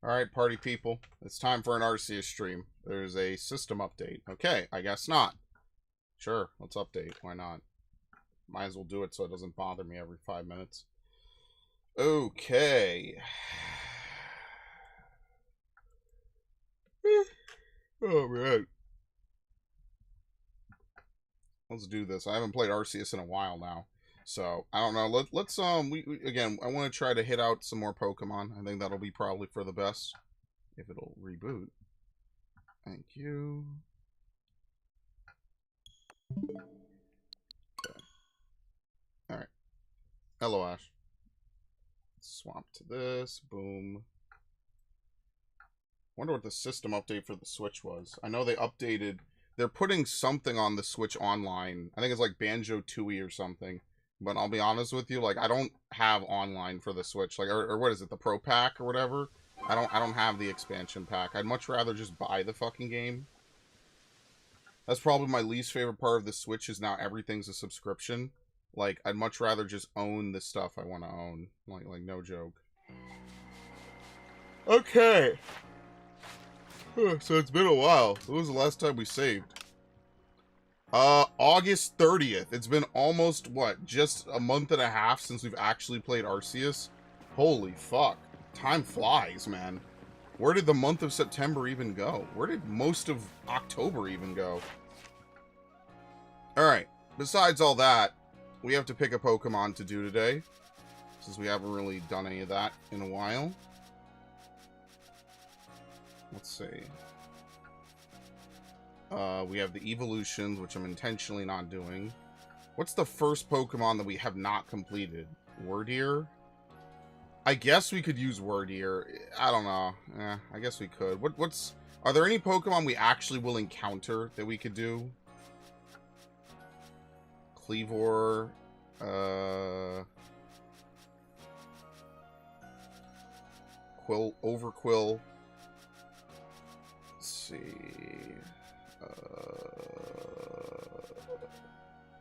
Alright, party people. It's time for an Arceus stream. There's a system update. Okay, I guess not. Sure, let's update. Why not? Might as well do it so it doesn't bother me every 5 minutes. Okay. Oh, man. Let's do this. I haven't played Arceus in a while now. So, I don't know. Let's again, I want to try to hit out some more Pokemon. I think that'll be probably for the best. If it'll reboot. Thank you. Okay. Alright. Hello, Ash. Swap to this. Boom. Wonder what the system update for the Switch was. I know they updated. They're putting something on the Switch online. I think it's like Banjo-Tooie or something. But I'll be honest with you, like I don't have online for the Switch, like or what is it, the Pro Pack or whatever? I don't have the expansion pack. I'd much rather just buy the fucking game. That's probably my least favorite part of the Switch is now everything's a subscription. Like I'd much rather just own the stuff I want to own. Like no joke. Okay. So it's been a while. When was the last time we saved? August 30th. It's been almost, what, just a month and a half since we've actually played Arceus? Holy fuck. Time flies, man. Where did the month of September even go? Where did most of October even go? Alright, besides all that, we have to pick a Pokemon to do today, since we haven't really done any of that in a while. Let's see. We have the evolutions, which I'm intentionally not doing. What's the first Pokemon that we have not completed? Wordier? I guess we could use Wordier. I don't know. I guess we could. Are there any Pokemon we actually will encounter that we could do? Cleavor. Overquill. Let's see.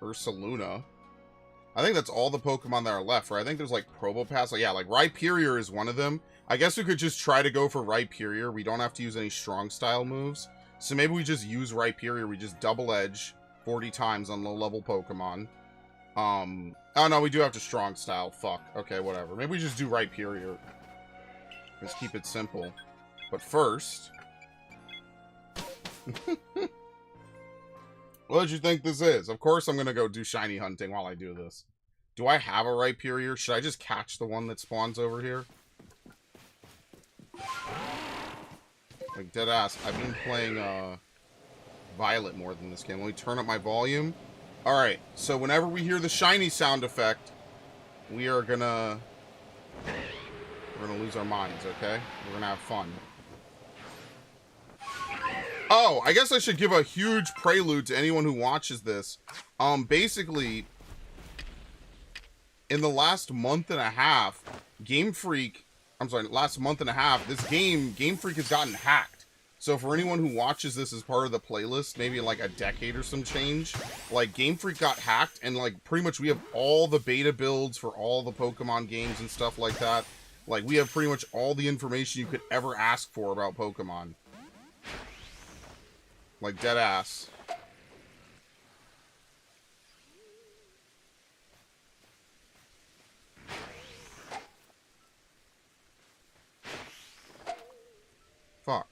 Ursaluna. I think that's all the Pokemon that are left, right? I think there's like Probopass. Like, yeah, like Rhyperior is one of them. I guess we could just try to go for Rhyperior. We don't have to use any strong style moves. So maybe we just use Rhyperior. We just double edge 40 times on low level Pokemon. Oh no, we do have to strong style. Fuck. Okay, whatever. Maybe we just do Rhyperior. Let's keep it simple. But first... What did you think this is? Of course I'm gonna go do shiny hunting while I do this. Do I have a Rhyperior? Should I just catch the one that spawns over here? Like, deadass. I've been playing, Violet more than this game. Let me turn up my volume. Alright, so whenever we hear the shiny sound effect, we're gonna lose our minds, okay? We're gonna have fun. Oh, I guess I should give a huge prelude to anyone who watches this. Basically, in the last month and a half, last month and a half, this Game Freak has gotten hacked. So for anyone who watches this as part of the playlist, maybe in like a decade or some change, like Game Freak got hacked and like pretty much we have all the beta builds for all the Pokemon games and stuff like that. Like we have pretty much all the information you could ever ask for about Pokemon. Like, dead ass. Fuck.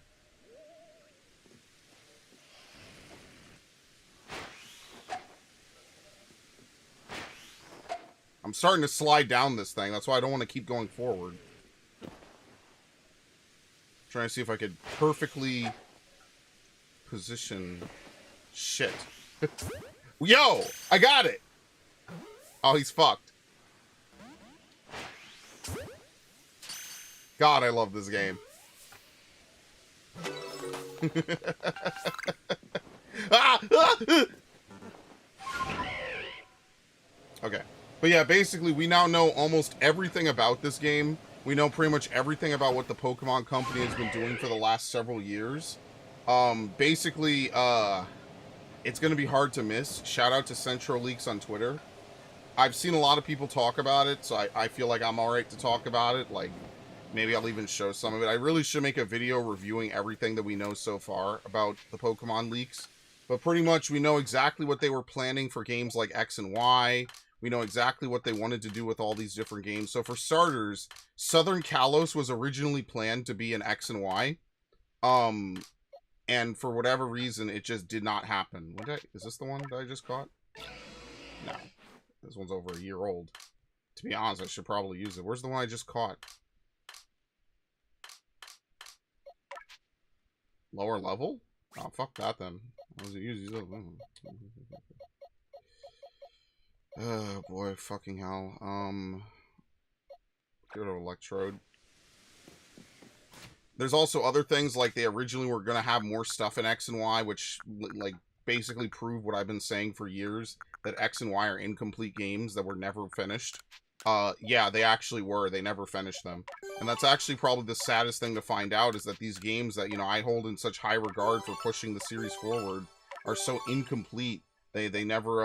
I'm starting to slide down this thing. That's why I don't want to keep going forward. Trying to see if I could perfectly... position. Shit. Yo! I got it! Oh, he's fucked. God, I love this game. Okay. But yeah, basically, we now know almost everything about this game. We know pretty much everything about what the Pokemon Company has been doing for the last several years. Basically, it's gonna be hard to miss. Shout out to Central Leaks on Twitter. I've seen a lot of people talk about it, so I feel like I'm alright to talk about it. Like, Maybe I'll even show some of it. I really should make a video reviewing everything that we know so far about the Pokemon leaks. But pretty much we know exactly what they were planning for games like X and Y. We know exactly what they wanted to do with all these different games. So for starters, Southern Kalos was originally planned to be an X and Y. And for whatever reason, it just did not happen. Is this the one that I just caught? No. This one's over a year old. To be honest, I should probably use it. Where's the one I just caught? Lower level? Oh, fuck that then. What was it used? Oh boy, fucking hell. Go to Electrode. There's also other things, like they originally were gonna have more stuff in X and Y, which, like, basically prove what I've been saying for years, that X and Y are incomplete games that were never finished. Yeah, they actually were. They never finished them. And that's actually probably the saddest thing to find out, is that these games that, you know, I hold in such high regard for pushing the series forward are so incomplete. They never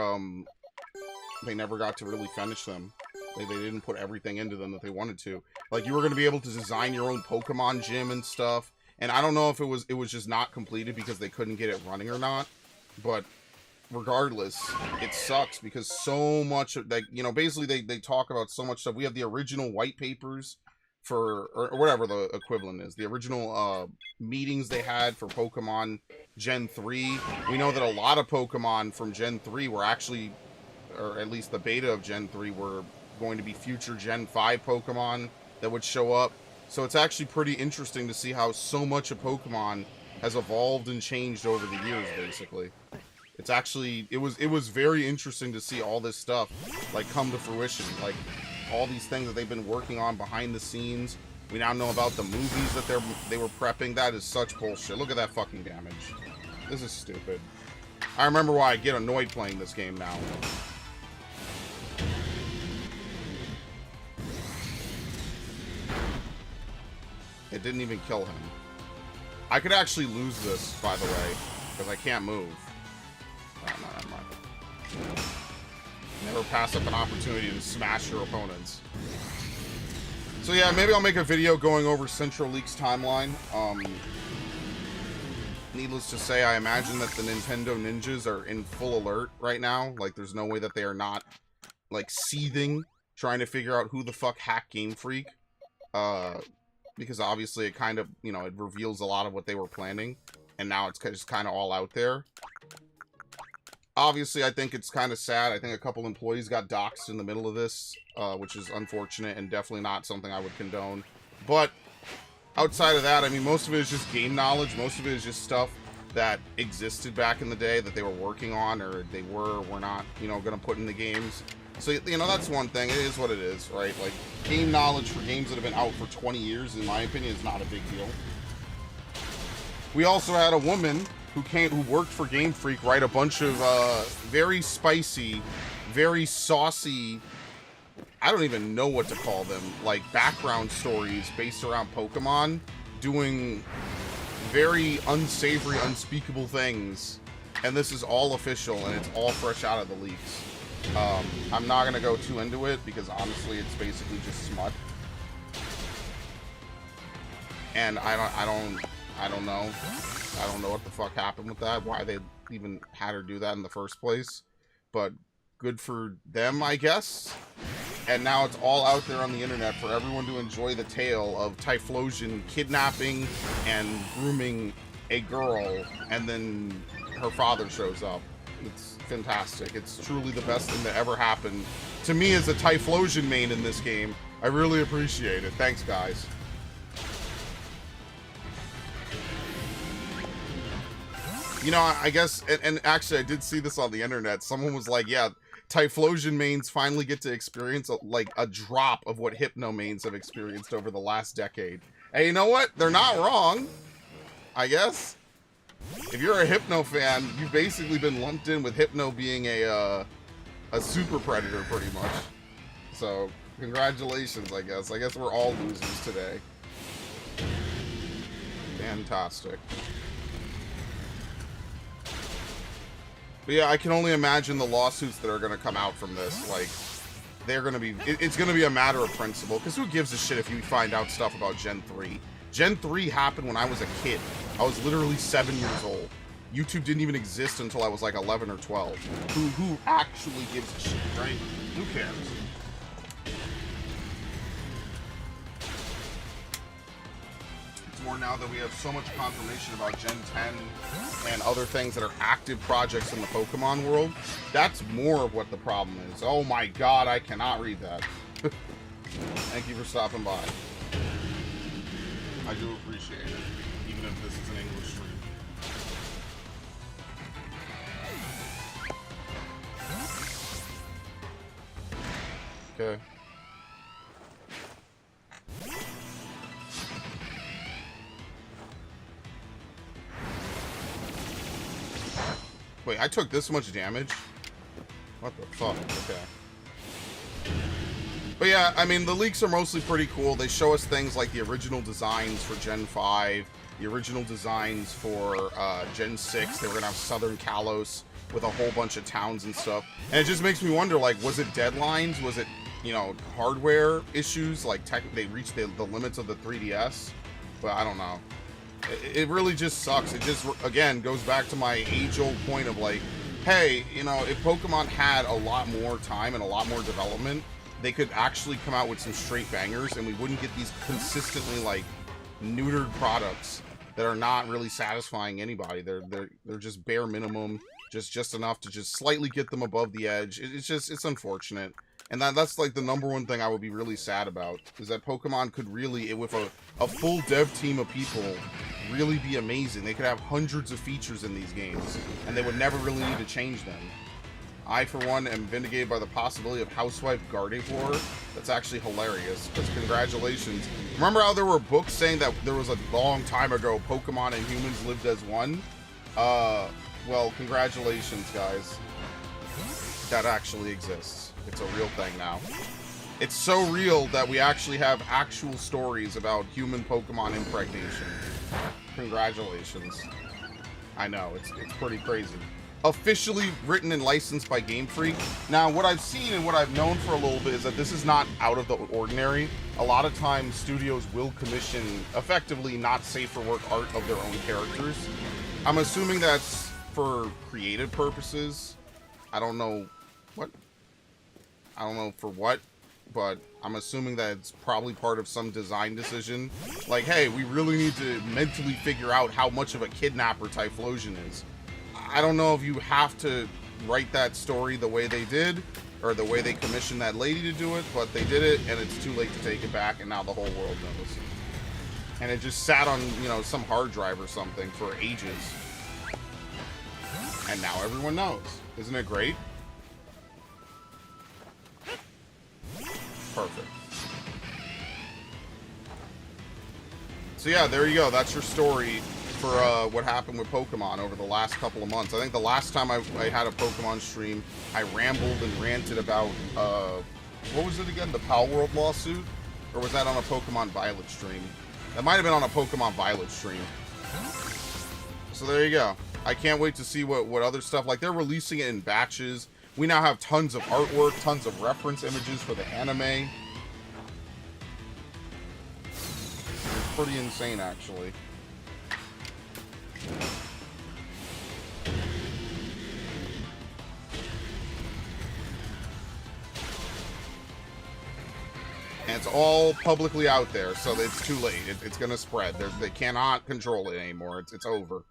got to really finish them. They didn't put everything into them that they wanted to. Like, you were going to be able to design your own Pokemon gym and stuff. And I don't know if it was just not completed because they couldn't get it running or not. But regardless, it sucks because so much of, like, you know, basically they talk about so much stuff. We have the original white papers for, or whatever the equivalent is. The original meetings they had for Pokemon Gen 3. We know that a lot of Pokemon from Gen 3 were actually, or at least the beta of Gen 3, were going to be future Gen 5 Pokemon that would show up. So it's actually pretty interesting to see how so much of Pokemon has evolved and changed over the years, basically. It's actually, it was very interesting to see all this stuff, like, come to fruition. Like, all these things that they've been working on behind the scenes. We now know about the movies that they were prepping. That is such bullshit. Look at that fucking damage. This is stupid. I remember why I get annoyed playing this game now. It didn't even kill him. I could actually lose this, by the way, because I can't move. Oh, no, never mind. Never pass up an opportunity to smash your opponents. So yeah, maybe I'll make a video going over Central League's timeline. Needless to say, I imagine that the Nintendo ninjas are in full alert right now. Like, there's no way that they are not, like, seething, trying to figure out who the fuck hacked Game Freak. Because obviously it kind of, you know, it reveals a lot of what they were planning. And now it's just kind of all out there. Obviously, I think it's kind of sad. I think a couple employees got doxxed in the middle of this, which is unfortunate and definitely not something I would condone. But outside of that, I mean, most of it is just game knowledge. Most of it is just stuff that existed back in the day that they were working on, or they were not, you know, going to put in the games. So, you know, that's one thing. It is what it is, right? Like, game knowledge for games that have been out for 20 years, in my opinion, is not a big deal. We also had a woman who worked for Game Freak write a bunch of very spicy, very saucy, I don't even know what to call them, like, background stories based around Pokemon, doing very unsavory, unspeakable things. And this is all official, and it's all fresh out of the leaks. I'm not gonna go too into it because honestly, it's basically just smut. And I don't know. I don't know what the fuck happened with that. Why they even had her do that in the first place. But good for them, I guess. And now it's all out there on the internet for everyone to enjoy the tale of Typhlosion kidnapping and grooming a girl, and then her father shows up. It's fantastic. It's truly the best thing that ever happened to me as a Typhlosion main in this game. I really appreciate it. Thanks, guys. You know, I guess, and actually I did see this on the internet. Someone was like, yeah, Typhlosion mains finally get to experience a drop of what Hypno mains have experienced over the last decade. And you know what? They're not wrong, I guess. If you're a Hypno fan, you've basically been lumped in with Hypno being a super predator, pretty much. So, congratulations, I guess. I guess we're all losers today. Fantastic. But yeah, I can only imagine the lawsuits that are going to come out from this. Like, they're gonna be, it's gonna be a matter of principle, because who gives a shit if you find out stuff about Gen 3? Gen 3 happened when I was a kid. I was literally 7 years old. YouTube didn't even exist until I was like 11 or 12. Who actually gives a shit, right? Who cares? It's more now that we have so much confirmation about Gen 10 and other things that are active projects in the Pokemon world. That's more of what the problem is. Oh my god, I cannot read that. Thank you for stopping by. I do appreciate it, even if this is an English stream. Okay. Wait, I took this much damage? What the fuck? Okay. But yeah, I mean, the leaks are mostly pretty cool. They show us things like the original designs for Gen 5, the original designs for Gen 6. They were going to have Southern Kalos with a whole bunch of towns and stuff. And it just makes me wonder, like, was it deadlines? Was it, you know, hardware issues? Like, they reached the limits of the 3DS? But I don't know. It really just sucks. It just, again, goes back to my age-old point of, like, hey, you know, if Pokemon had a lot more time and a lot more development, they could actually come out with some straight bangers, and we wouldn't get these consistently, like, neutered products that are not really satisfying anybody. They're just bare minimum, just enough to just slightly get them above the edge. It's unfortunate. And that's like the #1 thing I would be really sad about, is that Pokemon could really, with a full dev team of people, really be amazing. They could have hundreds of features in these games, and they would never really need to change them. I, for one, am vindicated by the possibility of Housewife Gardevoir. That's actually hilarious, because congratulations. Remember how there were books saying that there was a long time ago Pokemon and humans lived as one? Well, congratulations, guys. That actually exists. It's a real thing now. It's so real that we actually have actual stories about human Pokemon impregnation. Congratulations. I know, it's pretty crazy. Officially written and licensed by Game Freak. Now, what I've seen and what I've known for a little bit is that this is not out of the ordinary. A lot of times, studios will commission effectively not safe for work art of their own characters. I'm assuming that's for creative purposes. I don't know for what, but I'm assuming that it's probably part of some design decision. Like, hey, we really need to mentally figure out how much of a kidnapper Typhlosion is. I don't know if you have to write that story the way they did, or the way they commissioned that lady to do it, but they did it, and it's too late to take it back, and now the whole world knows. And it just sat on, you know, some hard drive or something for ages. And now everyone knows. Isn't it great? Perfect. So yeah, there you go. That's your story for what happened with Pokemon over the last couple of months. I think the last time I had a Pokemon stream, I rambled and ranted about, what was it again? The Pal World lawsuit? Or was that on a Pokemon Violet stream? That might have been on a Pokemon Violet stream. So there you go. I can't wait to see what other stuff, like they're releasing it in batches. We now have tons of artwork, tons of reference images for the anime. It's pretty insane, actually. And it's all publicly out there, so it's too late. It's gonna spread. They cannot control it anymore. It's over.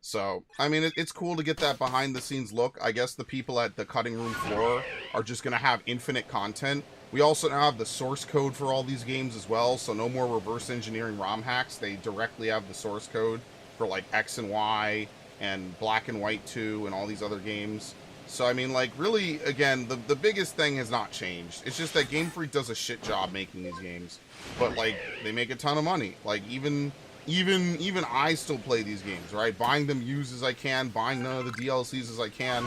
So, I mean, it's cool to get that behind-the-scenes look. I guess the people at the cutting room floor are just going to have infinite content. We also now have the source code for all these games as well, so no more reverse engineering ROM hacks. They directly have the source code for, like, X and Y and Black and White 2 and all these other games. So, I mean, like, really, again, the biggest thing has not changed. It's just that Game Freak does a shit job making these games. But, like, they make a ton of money. Like, even I still play these games, right? Buying them used as I can, buying none of the DLCs as I can,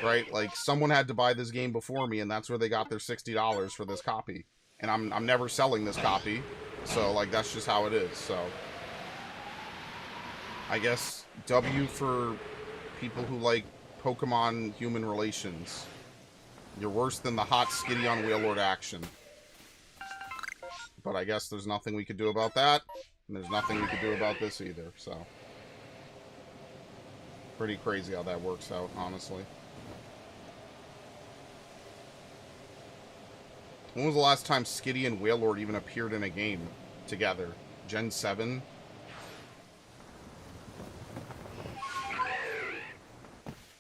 right? Like, someone had to buy this game before me, and that's where they got their $60 for this copy. And I'm never selling this copy, so, like, that's just how it is, so. I guess W for people who like Pokemon human relations. You're worse than the hot skitty on Whalelord action. But I guess there's nothing we could do about that. And there's nothing we could do about this either, so. Pretty crazy how that works out, honestly. When was the last time Skitty and Whalelord even appeared in a game together? Gen 7?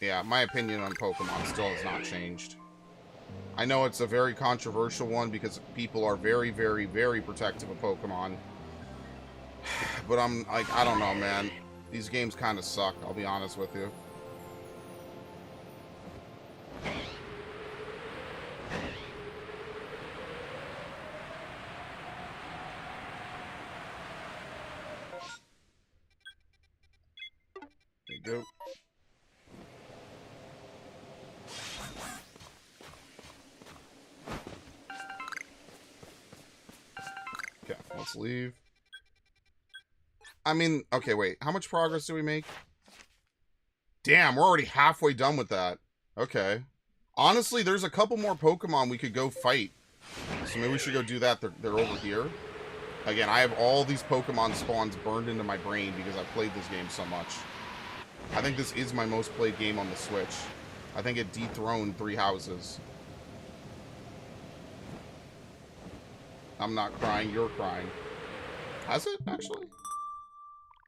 Yeah, my opinion on Pokemon still has not changed. I know it's a very controversial one because people are very, very, very protective of Pokemon. But I'm like, I don't know, man. These games kind of suck, I'll be honest with you. There you go. Okay, let's leave. I mean, okay, wait. How much progress do we make? Damn, we're already halfway done with that. Okay. Honestly, there's a couple more Pokemon we could go fight. So maybe we should go do that. They're over here. Again, I have all these Pokemon spawns burned into my brain because I've played this game so much. I think this is my most played game on the Switch. I think it dethroned 3 Houses. I'm not crying, you're crying. Has it, actually?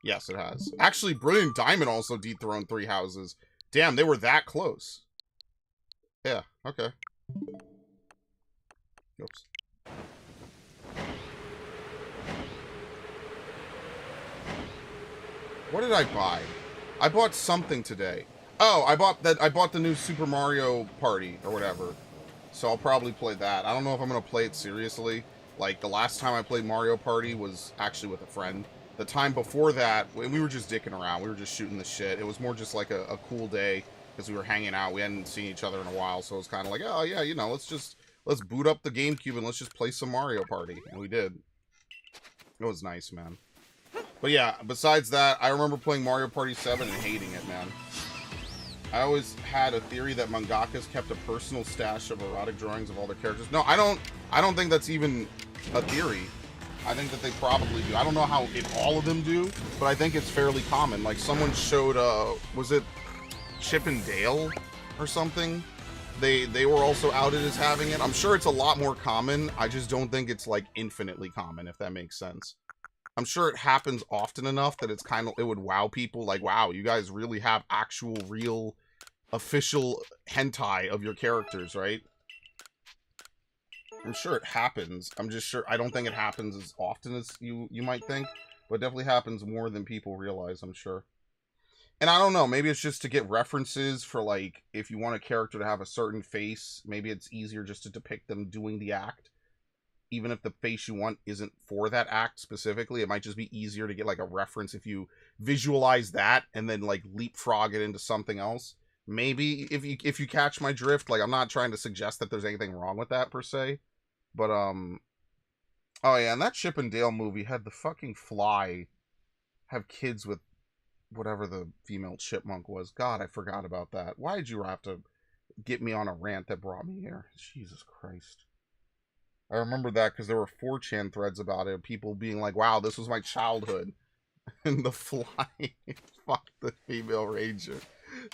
Yes, it has. Actually, Brilliant Diamond also dethroned 3 Houses. Damn, they were that close. Yeah, okay. Oops. What did I buy? I bought something today. Oh, I bought the new Super Mario Party or whatever. So I'll probably play that. I don't know if I'm gonna play it seriously. Like, the last time I played Mario Party was actually with a friend. The time before that, we were just dicking around. We were just shooting the shit. It was more just like a cool day because we were hanging out. We hadn't seen each other in a while, so it was kind of like, oh yeah, you know, let's boot up the GameCube and let's just play some Mario Party. And we did. It was nice, man. But yeah, besides that, I remember playing Mario Party 7 and hating it, man. I always had a theory that mangakas kept a personal stash of erotic drawings of all their characters. No, I don't think that's even a theory. I think that they probably do. I don't know how if all of them do, but I think it's fairly common. Like, someone showed, was it Chip and Dale or something? They were also outed as having it. I'm sure it's a lot more common. I just don't think it's, like, infinitely common, if that makes sense. I'm sure it happens often enough that it's kind of, it would wow people. Like, wow, you guys really have actual, real, official hentai of your characters, right? I'm sure it happens. I'm just sure, I don't think it happens as often as you might think, but it definitely happens more than people realize, I'm sure. And I don't know, maybe it's just to get references for, like, if you want a character to have a certain face, maybe it's easier just to depict them doing the act. Even if the face you want isn't for that act specifically, it might just be easier to get, like, a reference if you visualize that and then, like, leapfrog it into something else. Maybe, if you catch my drift, like, I'm not trying to suggest that there's anything wrong with that, per se. But, oh yeah, and that Chip and Dale movie had the fucking fly have kids with whatever the female chipmunk was. God, I forgot about that. Why did you have to get me on a rant that brought me here? Jesus Christ. I remember that because there were 4chan threads about it. People being like, wow, this was my childhood. And the fly fuck the female ranger.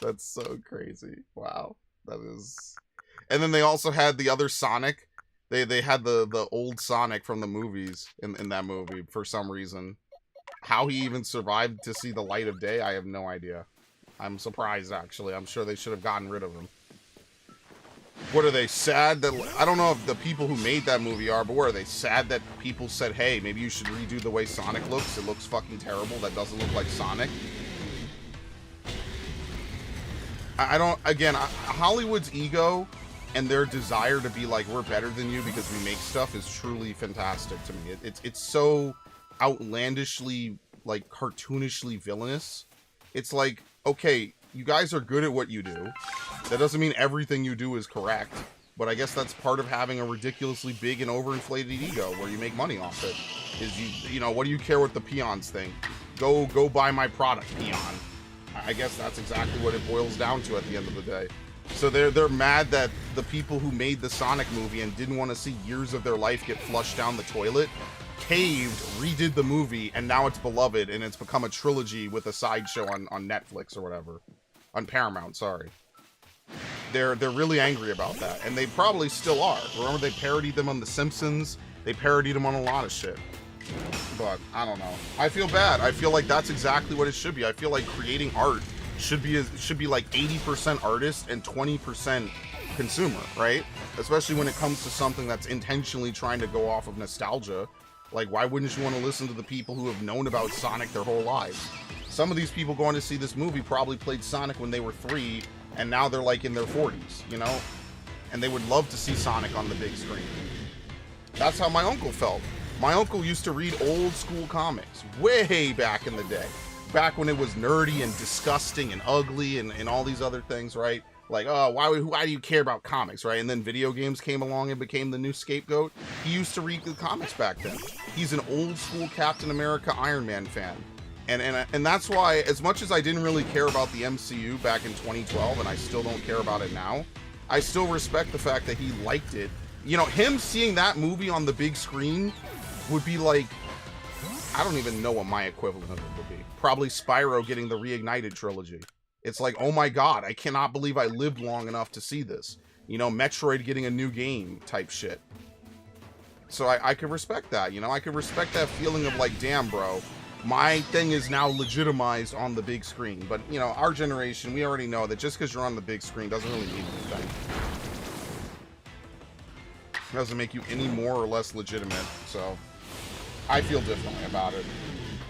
That's so crazy. Wow. That is... And then they also had the other Sonic. They had the old Sonic from the movies in that movie for some reason. How he even survived to see the light of day, I have no idea. I'm surprised, actually. I'm sure they should have gotten rid of him. What are they, sad that... I don't know if the people who made that movie are, but what are they, sad that people said, hey, maybe you should redo the way Sonic looks? It looks fucking terrible. That doesn't look like Sonic. I don't... Again, Hollywood's ego and their desire to be like, we're better than you because we make stuff is truly fantastic to me. It's so outlandishly, like, cartoonishly villainous. It's like, okay, you guys are good at what you do. That doesn't mean everything you do is correct, but I guess that's part of having a ridiculously big and overinflated ego where you make money off it. Is you know, what do you care what the peons think? Go buy my product, peon. I guess that's exactly what it boils down to at the end of the day. So they're mad that the people who made the Sonic movie and didn't want to see years of their life get flushed down the toilet caved, redid the movie, and now it's beloved and it's become a trilogy with a sideshow on Netflix or whatever. On Paramount, sorry. They're really angry about that, and they probably still are. Remember, they parodied them on The Simpsons. They parodied them on a lot of shit. But I don't know. I feel bad. I feel like that's exactly what it should be. I feel like creating art should be like 80% artist and 20% consumer, right? Especially when it comes to something that's intentionally trying to go off of nostalgia. Like, why wouldn't you want to listen to the people who have known about Sonic their whole lives? Some of these people going to see this movie probably played Sonic when they were 3, and now they're like in their 40s, you know? And they would love to see Sonic on the big screen. That's how my uncle felt. My uncle used to read old school comics way back in the day. Back when it was nerdy and disgusting and ugly and all these other things, right? Like, oh, why do you care about comics, right? And then video games came along and became the new scapegoat. He used to read the comics back then. He's an old school Captain America Iron Man fan. And that's why, as much as I didn't really care about the MCU back in 2012, and I still don't care about it now, I still respect the fact that he liked it. You know, him seeing that movie on the big screen would be like, I don't even know what my equivalent of it would be. Probably Spyro getting the Reignited trilogy. It's like, oh my god, I cannot believe I lived long enough to see this. You know, Metroid getting a new game type shit. So I could respect that, you know? I could respect that feeling of like, damn, bro, my thing is now legitimized on the big screen. But, you know, our generation, we already know that just because you're on the big screen doesn't really mean anything. It doesn't make you any more or less legitimate, so I feel differently about it.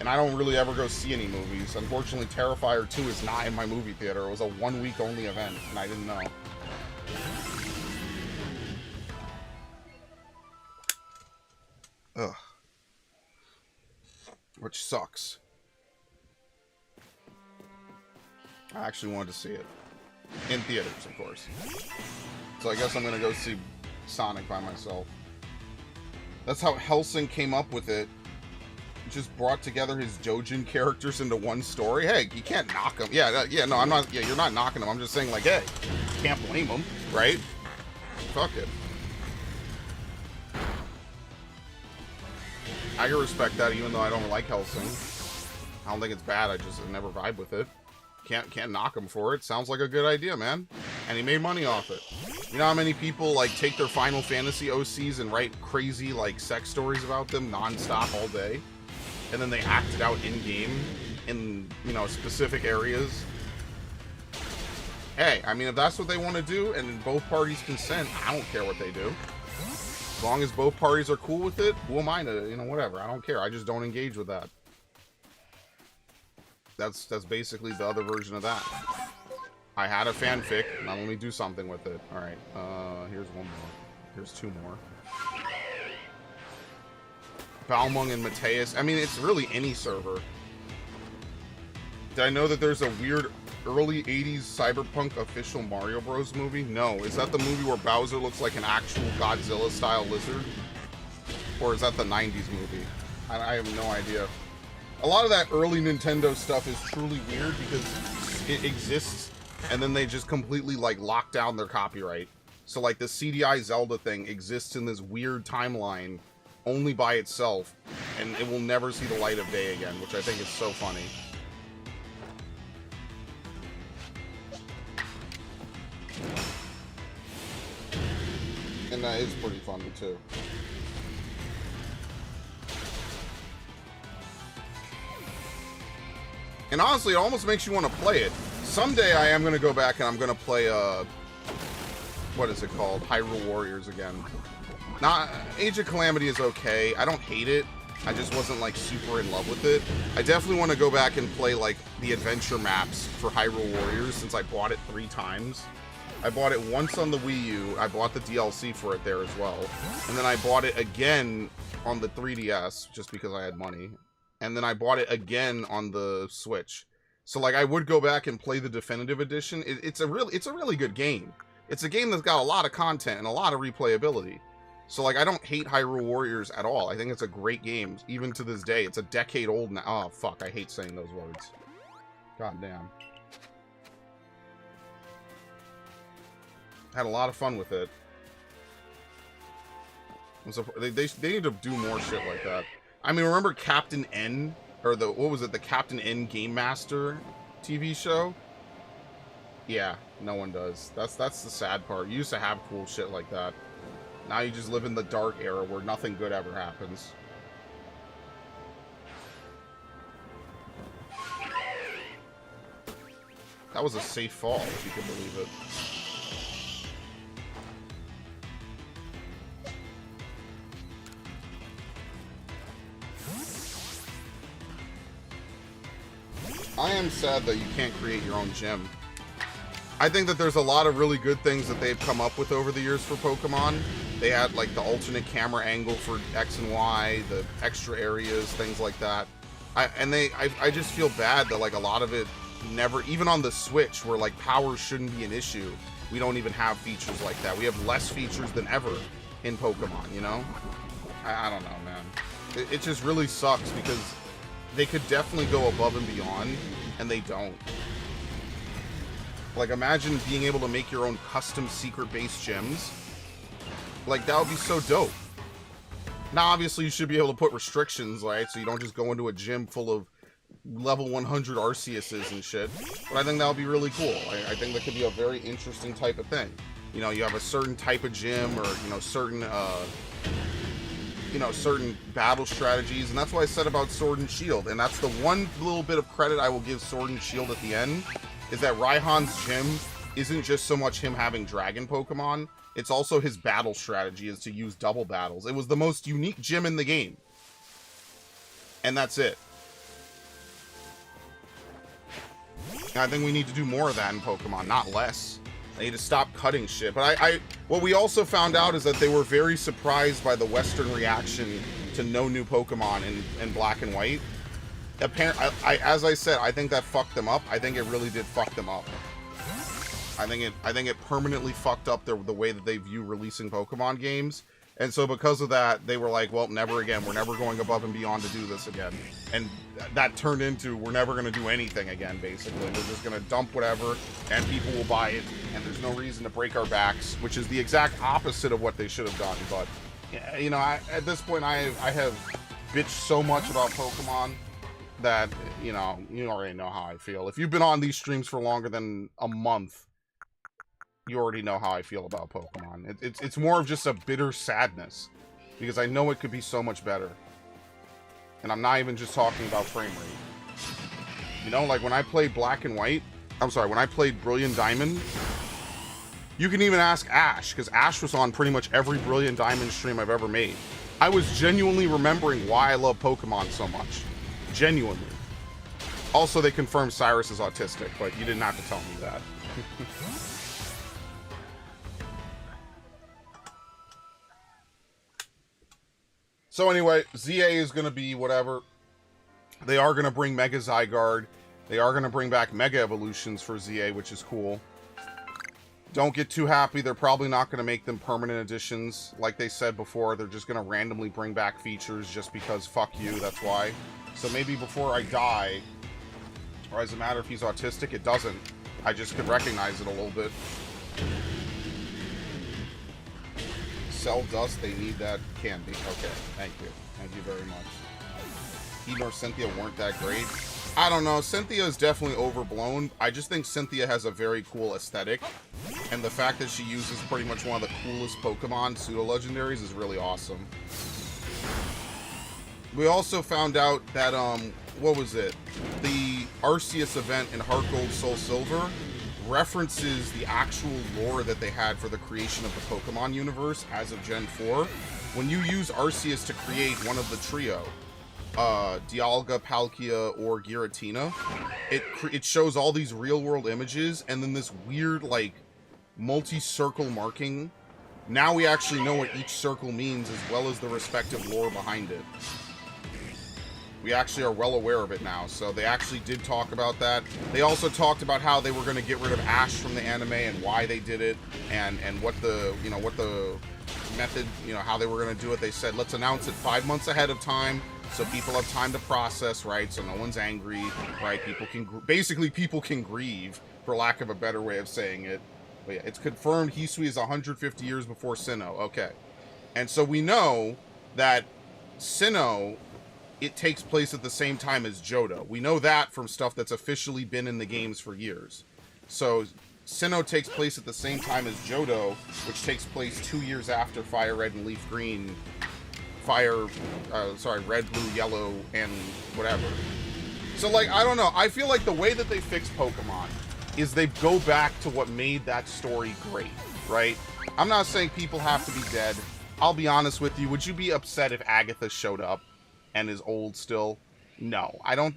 And I don't really ever go see any movies. Unfortunately, Terrifier 2 is not in my movie theater. It was a 1-week only event, and I didn't know. Ugh. Which sucks. I actually wanted to see it. In theaters, of course. So I guess I'm gonna go see Sonic by myself. That's how Hellsing came up with it. Just brought together his Joujin characters into one story. Hey, you can't knock them. Yeah, no, I'm not. Yeah, you're not knocking them. I'm just saying, like, hey, can't blame them, right? Fuck it. I can respect that, even though I don't like Hellsing. I don't think it's bad. I just never vibe with it. Can't knock him for it. Sounds like a good idea, man. And he made money off it. You know how many people like take their Final Fantasy OCs and write crazy like sex stories about them nonstop all day, and then they act it out in game in, you know, specific areas. Hey, I mean, if that's what they want to do and both parties consent, I don't care what they do. As long as both parties are cool with it, who am I to, you know, whatever. I don't care. I just don't engage with that. That's basically the other version of that. I had a fanfic, and I'll only do something with it. Alright, here's one more. Here's two more. Balmung and Mateus. I mean, it's really any server. Did I know that there's a weird early 80s cyberpunk official Mario Bros. Movie? No. Is that the movie where Bowser looks like an actual Godzilla-style lizard? Or is that the 90s movie? I have no idea. A lot of that early Nintendo stuff is truly weird because it exists and then they just completely like lock down their copyright. So like the CDI Zelda thing exists in this weird timeline only by itself, and it will never see the light of day again, which I think is so funny. And that is pretty funny too. And honestly, it almost makes you want to play it. Someday I am going to go back and I'm going to play, what is it called? Hyrule Warriors again. Not, Age of Calamity is okay. I don't hate it. I just wasn't, like, super in love with it. I definitely want to go back and play, like, the adventure maps for Hyrule Warriors since I bought it 3 times. I bought it once on the Wii U. I bought the DLC for it there as well. And then I bought it again on the 3DS just because I had money. And then I bought it again on the Switch. So like I would go back and play the definitive edition. It's a really good game. It's a game that's got a lot of content and a lot of replayability. So like I don't hate Hyrule Warriors at all. I think it's a great game even to this day. It's a decade old now. Oh fuck, I hate saying those words. God damn. Had a lot of fun with it. They need to do more shit like that. I mean, remember Captain N? Or what was it? The Captain N Game Master TV show? Yeah, no one does. That's the sad part. You used to have cool shit like that. Now you just live in the dark era where nothing good ever happens. That was a safe fall, if you could believe it. I am sad that you can't create your own gym. I think that there's a lot of really good things that they've come up with over the years for Pokemon. They had like the alternate camera angle for X and Y, the extra areas, things like that. I just feel bad that like a lot of it never, even on the Switch where like power shouldn't be an issue, we don't even have features like that. We have less features than ever in Pokemon, you know? I don't know, man. It just really sucks because they could definitely go above and beyond, and they don't. Like, imagine being able to make your own custom secret-based gyms. Like, that would be so dope. Now, obviously, you should be able to put restrictions, right? So you don't just go into a gym full of level 100 Arceuses and shit. But I think that would be really cool. I think that could be a very interesting type of thing. You know, you have a certain type of gym or, you know, certain battle strategies, and that's what I said about Sword and Shield. And that's the one little bit of credit I will give Sword and Shield at the end, is that Raihan's gym isn't just so much him having dragon Pokemon, it's also his battle strategy is to use double battles. It was the most unique gym in the game. And that's it. And I think we need to do more of that in Pokemon, not less. They need to stop cutting shit. But what we also found out is that they were very surprised by the Western reaction to no new Pokemon in Black and White. As I said, I think that fucked them up. I think it really did fuck them up. I think it permanently fucked up the way that they view releasing Pokemon games. And so because of that, they were like, well, never again. We're never going above and beyond to do this again. And that turned into, we're never going to do anything again, basically. We're just going to dump whatever, and people will buy it, and there's no reason to break our backs, which is the exact opposite of what they should have done. But, you know, at this point, I have bitched so much about Pokemon that, you know, you already know how I feel. If you've been on these streams for longer than a month, you already know how I feel about Pokemon. It's more of just a bitter sadness, because I know it could be so much better. And I'm not even just talking about frame rate. You know, like when I played Black and White, when I played Brilliant Diamond, you can even ask Ash, because Ash was on pretty much every Brilliant Diamond stream I've ever made. I was genuinely remembering why I love Pokemon so much. Genuinely. Also, they confirmed Cyrus is autistic, but you didn't have to tell me that. So anyway, ZA is going to be whatever. They are going to bring Mega Zygarde. They are going to bring back Mega Evolutions for ZA, which is cool. Don't get too happy. They're probably not going to make them permanent additions. Like they said before, they're just going to randomly bring back features just because fuck you, that's why. So maybe before I die, or does it matter if he's autistic? It doesn't. I just could recognize it a little bit. Sell dust, they need that candy. Okay, thank you. Thank you very much. He nor Cynthia weren't that great. I don't know. Cynthia is definitely overblown. I just think Cynthia has a very cool aesthetic. And the fact that she uses pretty much one of the coolest Pokemon pseudo-legendaries is really awesome. We also found out that, what was it? The Arceus event in Heart Gold Soul Silver references the actual lore that they had for the creation of the Pokemon universe as of Gen 4. When you use Arceus to create one of the trio, Dialga, Palkia, or Giratina, it shows all these real-world images and then this weird, like, multi-circle marking. Now we actually know what each circle means as well as the respective lore behind it. We actually are well aware of it now, so they actually did talk about that. They also talked about how they were going to get rid of Ash from the anime and why they did it, and what the, you know, what the method, you know, how they were going to do it. They said, let's announce it 5 months ahead of time so people have time to process, right? So no one's angry, right? People can, basically people can grieve, for lack of a better way of saying it. But yeah, it's confirmed Hisui is 150 years before Sinnoh. Okay. And so we know that Sinnoh, it takes place at the same time as Johto. We know that from stuff that's officially been in the games for years. So Sinnoh takes place at the same time as Johto, which takes place 2 years after Fire Red and Leaf Green. Red, Blue, Yellow, and whatever. So, like, I don't know. I feel like the way that they fix Pokemon is they go back to what made that story great, right? I'm not saying people have to be dead. I'll be honest with you. Would you be upset if Agatha showed up and is old still? No. I don't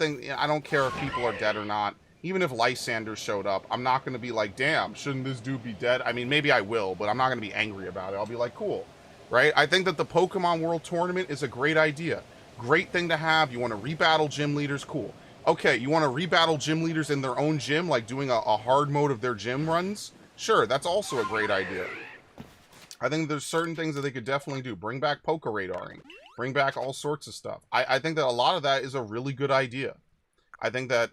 care if people are dead or not. Even if Lysander showed up, I'm not going to be like, damn, shouldn't this dude be dead? I mean, maybe I will, but I'm not going to be angry about it. I'll be like, cool, right? I think that the Pokemon World Tournament is a great idea. Great thing to have. You want to rebattle gym leaders? Cool. Okay, you want to rebattle gym leaders in their own gym, like doing a hard mode of their gym runs? Sure, that's also a great idea. I think there's certain things that they could definitely do. Bring back Poke Radaring. Bring back all sorts of stuff. I think that a lot of that is a really good idea. I think that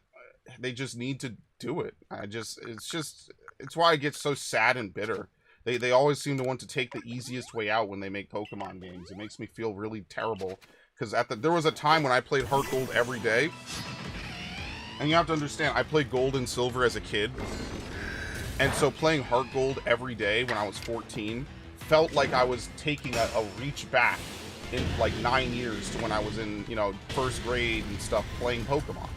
they just need to do it. It's why I get so sad and bitter. They always seem to want to take the easiest way out when they make Pokemon games. It makes me feel really terrible. Because there was a time when I played Heart Gold every day. And you have to understand, I played Gold and Silver as a kid. And so playing Heart Gold every day when I was 14 felt like I was taking a reach back in like 9 years to when I was in, first grade and stuff playing Pokemon.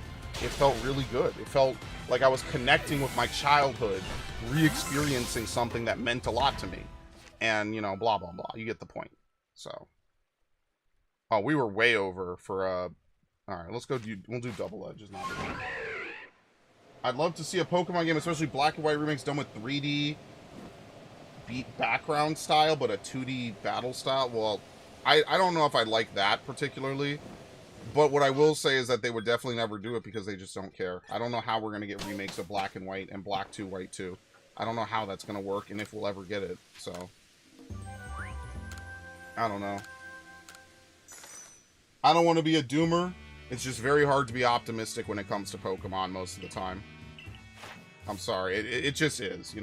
It felt really good. It felt like I was connecting with my childhood, re-experiencing something that meant a lot to me. And, blah, blah, blah. You get the point. So. Oh, we were way over for, Alright, let's go we'll do Double Edge. I'd love to see a Pokemon game, especially Black and White remakes done with 3D beat background style, but a 2D battle style. Well, I don't know if I like that particularly, but what I will say is that they would definitely never do it because they just don't care. I don't know how we're going to get remakes of Black and White and Black 2, White 2. I don't know how that's going to work and if we'll ever get it, so. I don't know. I don't want to be a doomer. It's just very hard to be optimistic when it comes to Pokemon most of the time. I'm sorry. It just is,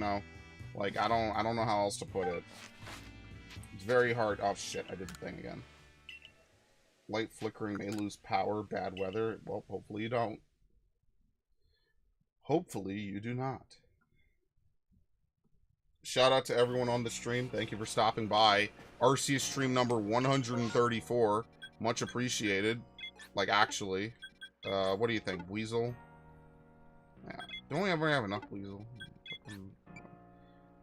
Like, I don't know how else to put it. It's very hard. Oh, shit. I did the thing again. Light flickering may lose power. Bad weather. Well, hopefully you don't. Hopefully you do not. Shout out to everyone on the stream. Thank you for stopping by. Arceus stream number 134. Much appreciated. Like, actually. What do you think? Weasel? Yeah. Don't we ever have enough Weasel?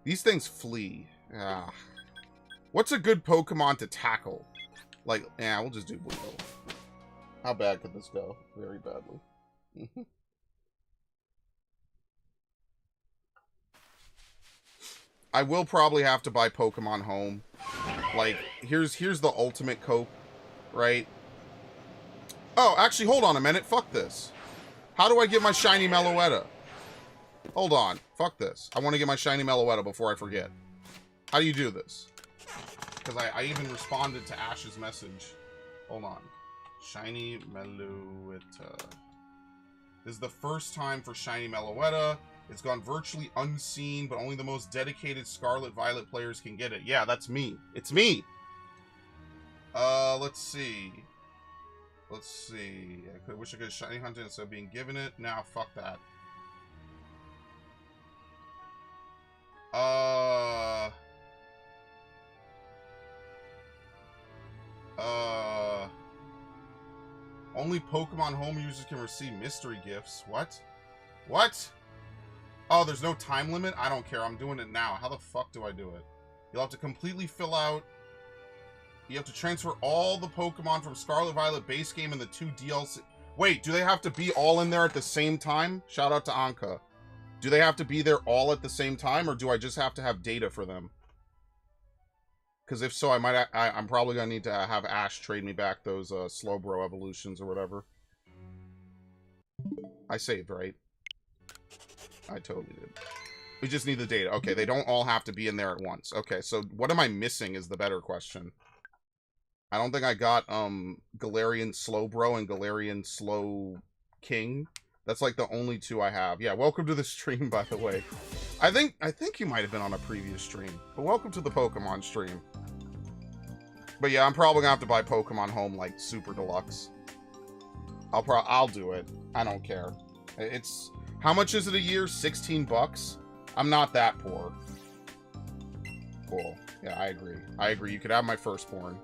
These things flee. Yeah. What's a good Pokemon to tackle? Like, yeah, we'll just do Weasel. How bad could this go? Very badly. I will probably have to buy Pokemon Home. Like, here's the ultimate cope, right? Oh, actually, hold on a minute. Fuck this. How do I get my shiny Meloetta? Hold on. Fuck this. I want to get my shiny Meloetta before I forget. How do you do this? Because I even responded to Ash's message. Hold on. Shiny Meloetta. This is the first time for shiny Meloetta. It's gone virtually unseen, but only the most dedicated Scarlet Violet players can get it. Yeah, that's me. It's me! Let's see. Let's see. I wish I could shiny hunt it instead of being given it. Nah, fuck that. Only Pokemon Home users can receive mystery gifts. What? What? Oh, there's no time limit? I don't care. I'm doing it now. How the fuck do I do it? You'll have to completely fill out... You have to transfer all the Pokemon from Scarlet Violet base game and the 2 DLC... Wait, do they have to be all in there at the same time? Shout out to Anka. Do they have to be there all at the same time, or do I just have to have data for them? Because if so, I'm probably going to need to have Ash trade me back those Slowbro evolutions or whatever. I saved, right? I totally did. We just need the data. Okay, they don't all have to be in there at once. Okay, so what am I missing is the better question. I don't think I got Galarian Slowbro and Galarian Slow King. That's like the only 2 I have. Yeah, welcome to the stream, by the way. I think you might have been on a previous stream, but welcome to the Pokemon stream. But yeah, I'm probably gonna have to buy Pokemon Home like Super Deluxe. I'll do it. I don't care. It's how much is it a year? 16 bucks. I'm not that poor. Cool. Yeah, I agree. I agree. You could have my firstborn.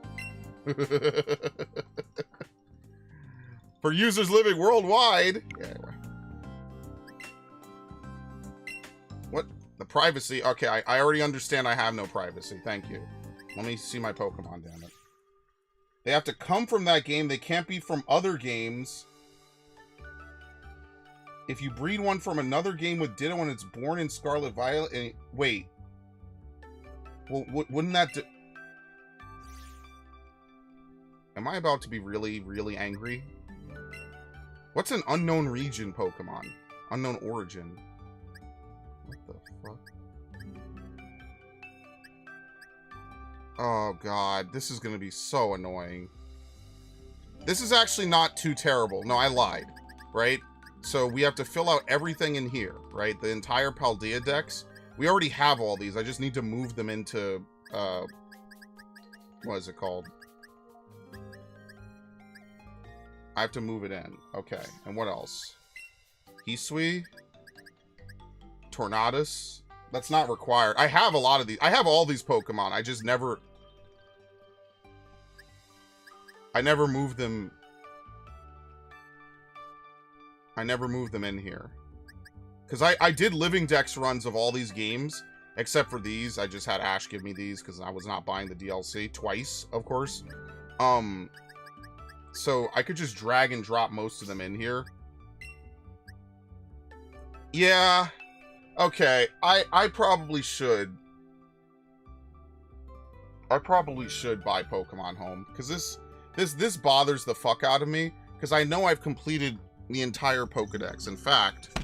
For users living worldwide. Yeah, anyway. What? The privacy? Okay, I already understand I have no privacy. Thank you. Let me see my Pokemon, damn it. They have to come from that game. They can't be from other games. If you breed one from another game with Ditto when it's born in Scarlet Violet... And, wait. Well, wouldn't that... Am I about to be really, really angry? What's an unknown region Pokemon? Unknown origin. What the fuck? Oh, God. This is going to be so annoying. This is actually not too terrible. No, I lied. Right? So we have to fill out everything in here. Right? The entire Paldea Dex. We already have all these. I just need to move them into... what is it called? I have to move it in. Okay. And what else? Hisui? Tornadus? That's not required. I have a lot of these. I have all these Pokemon. I just never... I never moved them... I never moved them in here. Because I did living dex runs of all these games. Except for these. I just had Ash give me these because I was not buying the DLC. Twice, of course. So I could just drag and drop most of them in here. Yeah. Okay. I probably should. I probably should buy Pokemon Home. Because this bothers the fuck out of me. Because I know I've completed the entire Pokedex. In fact,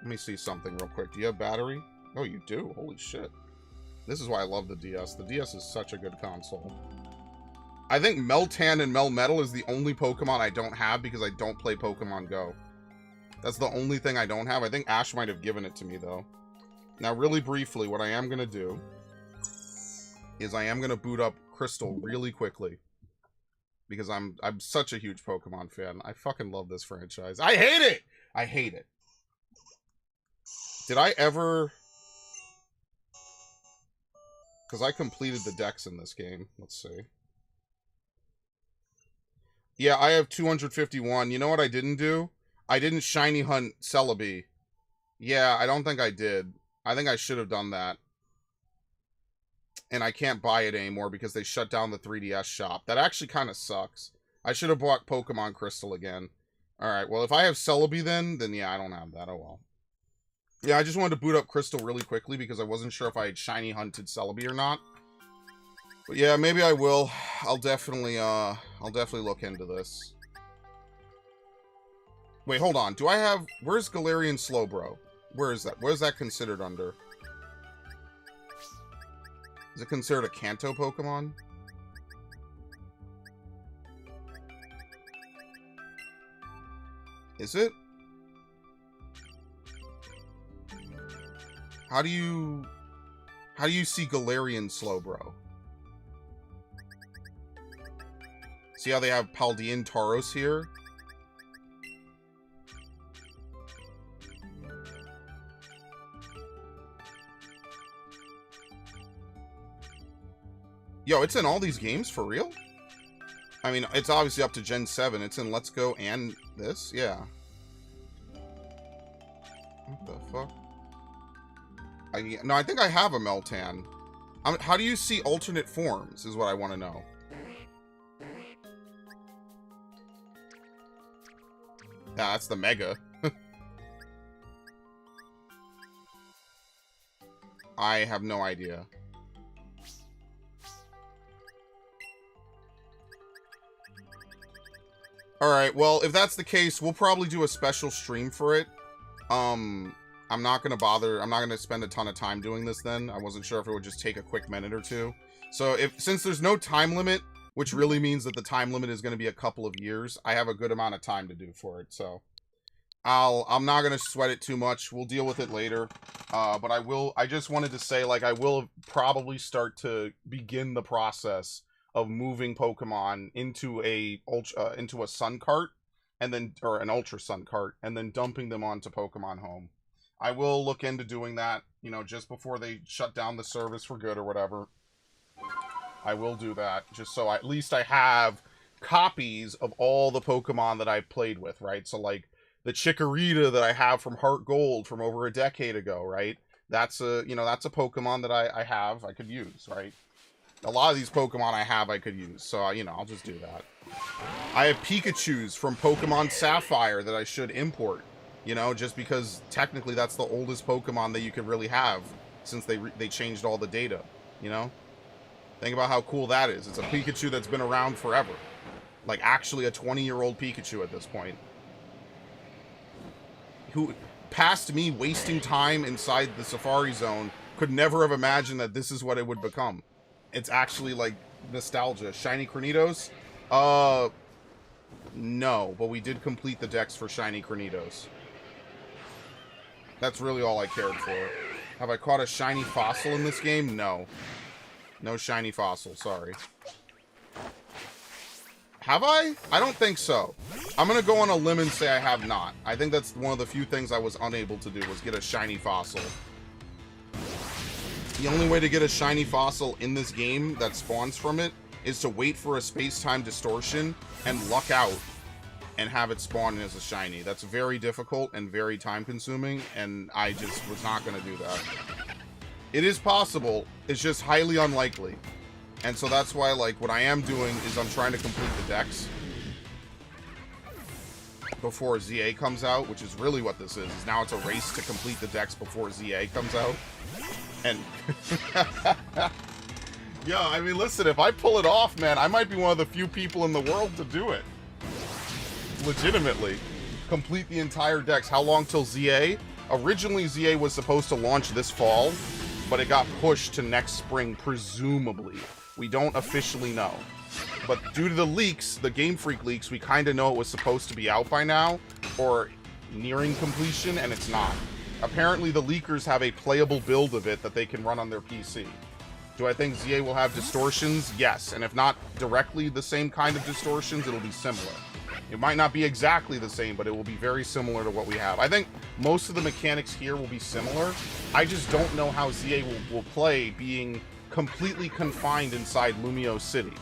let me see something real quick. Do you have battery? Oh, you do? Holy shit. This is why I love the DS. The DS is such a good console. I think Meltan and Melmetal is the only Pokemon I don't have because I don't play Pokemon Go. That's the only thing I don't have. I think Ash might have given it to me, though. Now, really briefly, what I am going to do is I am going to boot up Crystal really quickly. Because I'm such a huge Pokemon fan. I fucking love this franchise. I hate it! I hate it. Did I ever... Because I completed the dex in this game. Let's see. Yeah, I have 251. You know what I didn't do? I didn't shiny hunt Celebi. Yeah, I don't think I did. I think I should have done that. And I can't buy it anymore because they shut down the 3DS shop. That actually kind of sucks. I should have bought Pokemon Crystal again. Alright, well, if I have Celebi then yeah, I don't have that. Oh, well. Yeah, I just wanted to boot up Crystal really quickly because I wasn't sure if I had shiny hunted Celebi or not. But yeah, maybe I will. I'll definitely look into this. Wait, hold on. Do I have... Where's Galarian Slowbro? Where is that? What is that considered under? Is it considered a Kanto Pokemon? Is it? How do you see Galarian Slowbro? See how they have Paldean Tauros here? Yo, it's in all these games for real? I mean, it's obviously up to Gen 7. It's in Let's Go and this? Yeah. What the fuck? No, I think I have a Meltan. How do you see alternate forms is what I want to know. Yeah, that's the Mega. I have no idea. Alright, well, if that's the case, we'll probably do a special stream for it. I'm not gonna bother. I'm not gonna spend a ton of time doing this then. I wasn't sure if it would just take a quick minute or two. So since there's no time limit, which really means that the time limit is going to be a couple of years, I have a good amount of time to do for it. So I'm not gonna sweat it too much. We'll deal with it later. But I just wanted to say, like, I will probably start to begin the process of moving Pokemon into into a Sun cart, and then, or an Ultra Sun cart, and then dumping them onto Pokemon Home. I will look into doing that, you know, just before they shut down the service for good or whatever. I will do that, just so at least I have copies of all the Pokemon that I played with, right? So, like, the Chikorita that I have from Heart Gold from over a decade ago, right? That's a, you know, that's a Pokemon that I could use, right? A lot of these Pokemon I could use, so, you know, I'll just do that. I have Pikachus from Pokemon Sapphire that I should import, you know, just because technically that's the oldest Pokemon that you could really have since they changed all the data, you know? Think about how cool that is. It's a Pikachu that's been around forever. Like, actually a 20-year-old Pikachu at this point. Who, past me wasting time inside the Safari Zone, could never have imagined that this is what it would become. It's actually, like, nostalgia. Shiny Cornitos? No, but we did complete the decks for Shiny Cornitos. That's really all I cared for. Have I caught a shiny fossil in this game? No. No shiny fossil, sorry. Have I? I don't think so. I'm gonna go on a limb and say I have not. I think that's one of the few things I was unable to do, was get a shiny fossil. The only way to get a shiny fossil in this game that spawns from it is to wait for a space-time distortion and luck out and have it spawn as a shiny. That's very difficult and very time-consuming, and I just was not gonna do that. It is possible, it's just highly unlikely. And so that's why, like, what I am doing is I'm trying to complete the decks before ZA comes out, which is really what this is now it's a race to complete the decks before ZA comes out. And yeah, I mean, listen, if I pull it off, man, I might be one of the few people in the world to do it. Legitimately. Complete the entire decks. How long till ZA? Originally, ZA was supposed to launch this fall, but it got pushed to next spring, presumably. We don't officially know. But due to the leaks, the Game Freak leaks, we kind of know it was supposed to be out by now, or nearing completion, and it's not. Apparently, the leakers have a playable build of it that they can run on their PC. Do I think ZA will have distortions? Yes, and if not directly the same kind of distortions, it'll be similar. It might not be exactly the same, but it will be very similar to what we have. I think most of the mechanics here will be similar. I just don't know how ZA will play being completely confined inside Lumio City.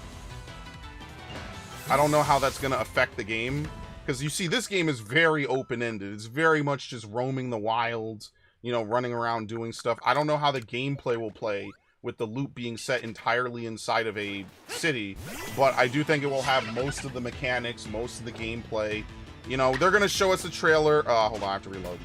I don't know how that's going to affect the game. Because you see, this game is very open-ended. It's very much just roaming the wilds, you know, running around doing stuff. I don't know how the gameplay will play with the loop being set entirely inside of a city, but I do think it will have most of the mechanics, most of the gameplay. You know, they're going to show us a trailer. Hold on, I have to reload.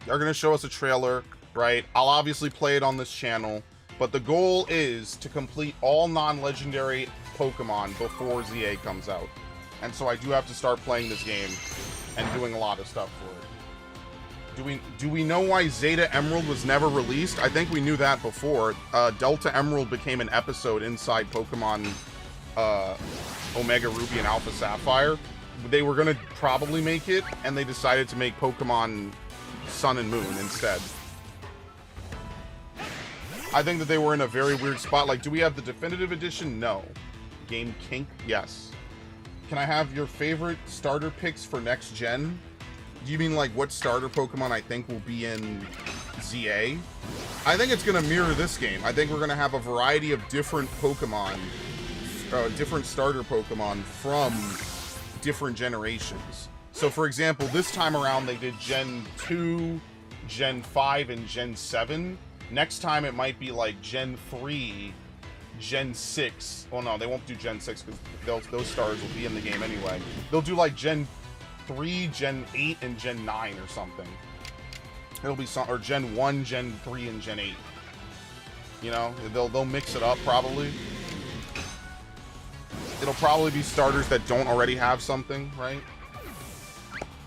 They're going to show us a trailer, right? I'll obviously play it on this channel, but the goal is to complete all non-legendary Pokemon before ZA comes out. And so I do have to start playing this game and doing a lot of stuff for it. Do we know why Zeta Emerald was never released? I think we knew that before. Delta Emerald became an episode inside Pokemon Omega Ruby and Alpha Sapphire. They were going to probably make it, and they decided to make Pokemon Sun and Moon instead. I think that they were in a very weird spot. Like, do we have the definitive edition? No. Game Kink? Yes. Can I have your favorite starter picks for next gen? Do you mean like what starter Pokemon I think will be in ZA? I think it's going to mirror this game. I think we're going to have a variety of different Pokemon, different starter Pokemon from different generations. So for example, this time around they did Gen 2, Gen 5, and Gen 7. Next time it might be like Gen 3, Gen 6. Well, no, they won't do Gen 6 because those stars will be in the game anyway. They'll do like Gen 3, Gen 8, and Gen 9 or something. It'll be some, or Gen 1, Gen 3, and Gen 8. You know, they'll mix it up probably. It'll probably be starters that don't already have something, right?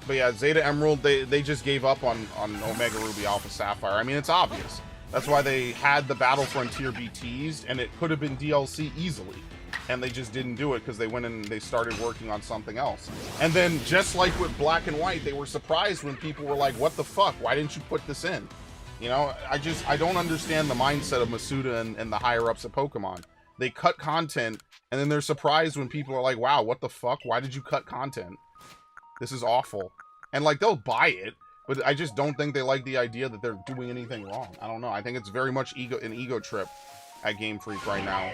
But yeah, Zeta Emerald, they just gave up on Omega Ruby Alpha Sapphire. I mean, it's obvious. That's why they had the Battle Frontier be teased, and it could have been DLC easily. and they just didn't do it because they went and they started working on something else. And then just like with Black and White, they were surprised when people were like, what the fuck, why didn't you put this in? You know, I don't understand the mindset of Masuda and the higher ups at Pokemon. They cut content and then they're surprised when people are like, wow, what the fuck, why did you cut content? This is awful. And like, they'll buy it, but I just don't think they like the idea that they're doing anything wrong. I don't know. I think it's very much an ego trip at Game Freak right now.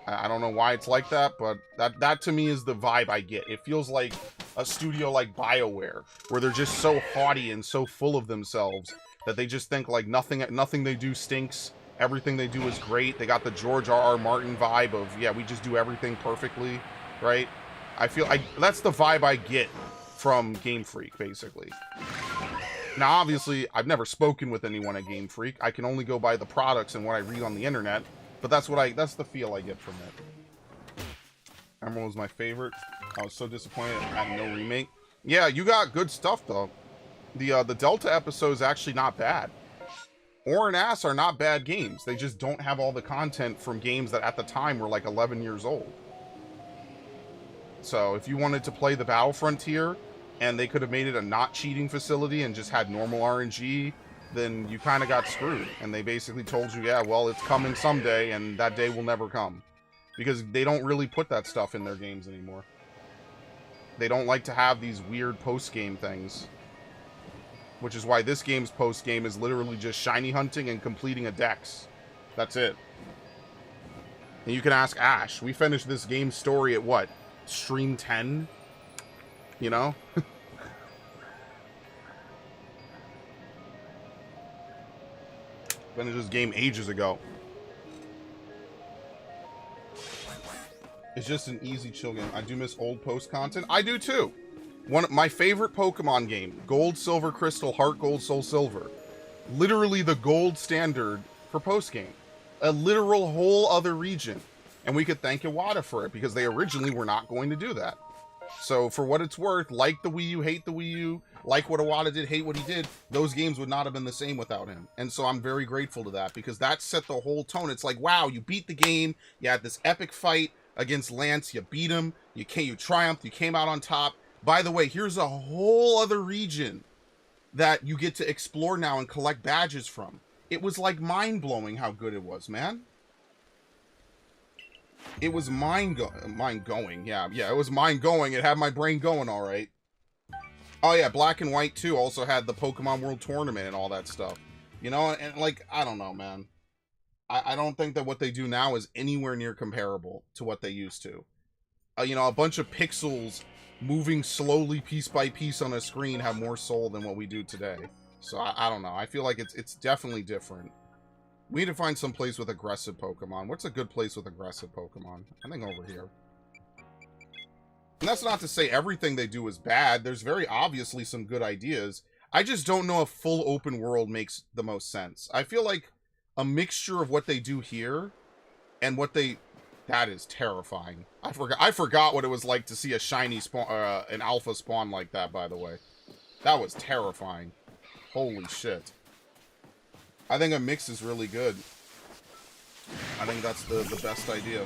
I don't know why it's like that, but that to me is the vibe I get. It feels like a studio like BioWare, where they're just so haughty and so full of themselves that they just think like nothing they do stinks. Everything they do is great. They got the George R.R. Martin vibe of, yeah, we just do everything perfectly, right? That's the vibe I get from Game Freak, basically. Now, obviously, I've never spoken with anyone at Game Freak. I can only go by the products and what I read on the internet. But that's the feel I get from it. Emerald was my favorite. I was so disappointed it had no remake. Yeah, you got good stuff though. The Delta episode is actually not bad. Ore and Ass are not bad games. They just don't have all the content from games that at the time were like 11 years old. So if you wanted to play the Battlefront tier and they could have made it a not cheating facility and just had normal RNG, then you kind of got screwed. And they basically told you, yeah, well, it's coming someday, and that day will never come. Because they don't really put that stuff in their games anymore. They don't like to have these weird post-game things. Which is why this game's post-game is literally just shiny hunting and completing a dex. That's it. And you can ask Ash. We finished this game's story at what? Stream 10? You know? Finished this game ages ago. It's just an easy chill game. I do miss old post content. I do too. One of my favorite Pokemon game, Gold, Silver, Crystal, Heart Gold, Soul Silver. Literally the gold standard for post game. A literal whole other region. And we could thank Iwata for it because they originally were not going to do that. So for what it's worth, like the Wii U, hate the Wii U, like what Iwata did, hate what he did, those games would not have been the same without him. And so I'm very grateful to that because that set the whole tone. It's like, wow, you beat the game, you had this epic fight against Lance, you beat him, you triumphed, you came out on top. By the way, here's a whole other region that you get to explore now and collect badges from. It was like mind-blowing how good it was, man. It was mind-going. Yeah, it was mind-going. It had my brain going all right. Oh yeah, Black and White 2 also had the Pokemon World Tournament and all that stuff. You know, and like, I don't know, man. I don't think that what they do now is anywhere near comparable to what they used to. You know, a bunch of pixels moving slowly piece by piece on a screen have more soul than what we do today. So I don't know. I feel like it's definitely different. We need to find some place with aggressive Pokemon. What's a good place with aggressive Pokemon? I think over here. And that's not to say everything they do is bad. There's very obviously some good ideas. I just don't know if full open world makes the most sense. I feel like a mixture of what they do here and what they... That is terrifying. I forgot what it was like to see a shiny spawn, an alpha spawn like that, by the way. That was terrifying. Holy shit. I think a mix is really good. I think that's the best idea.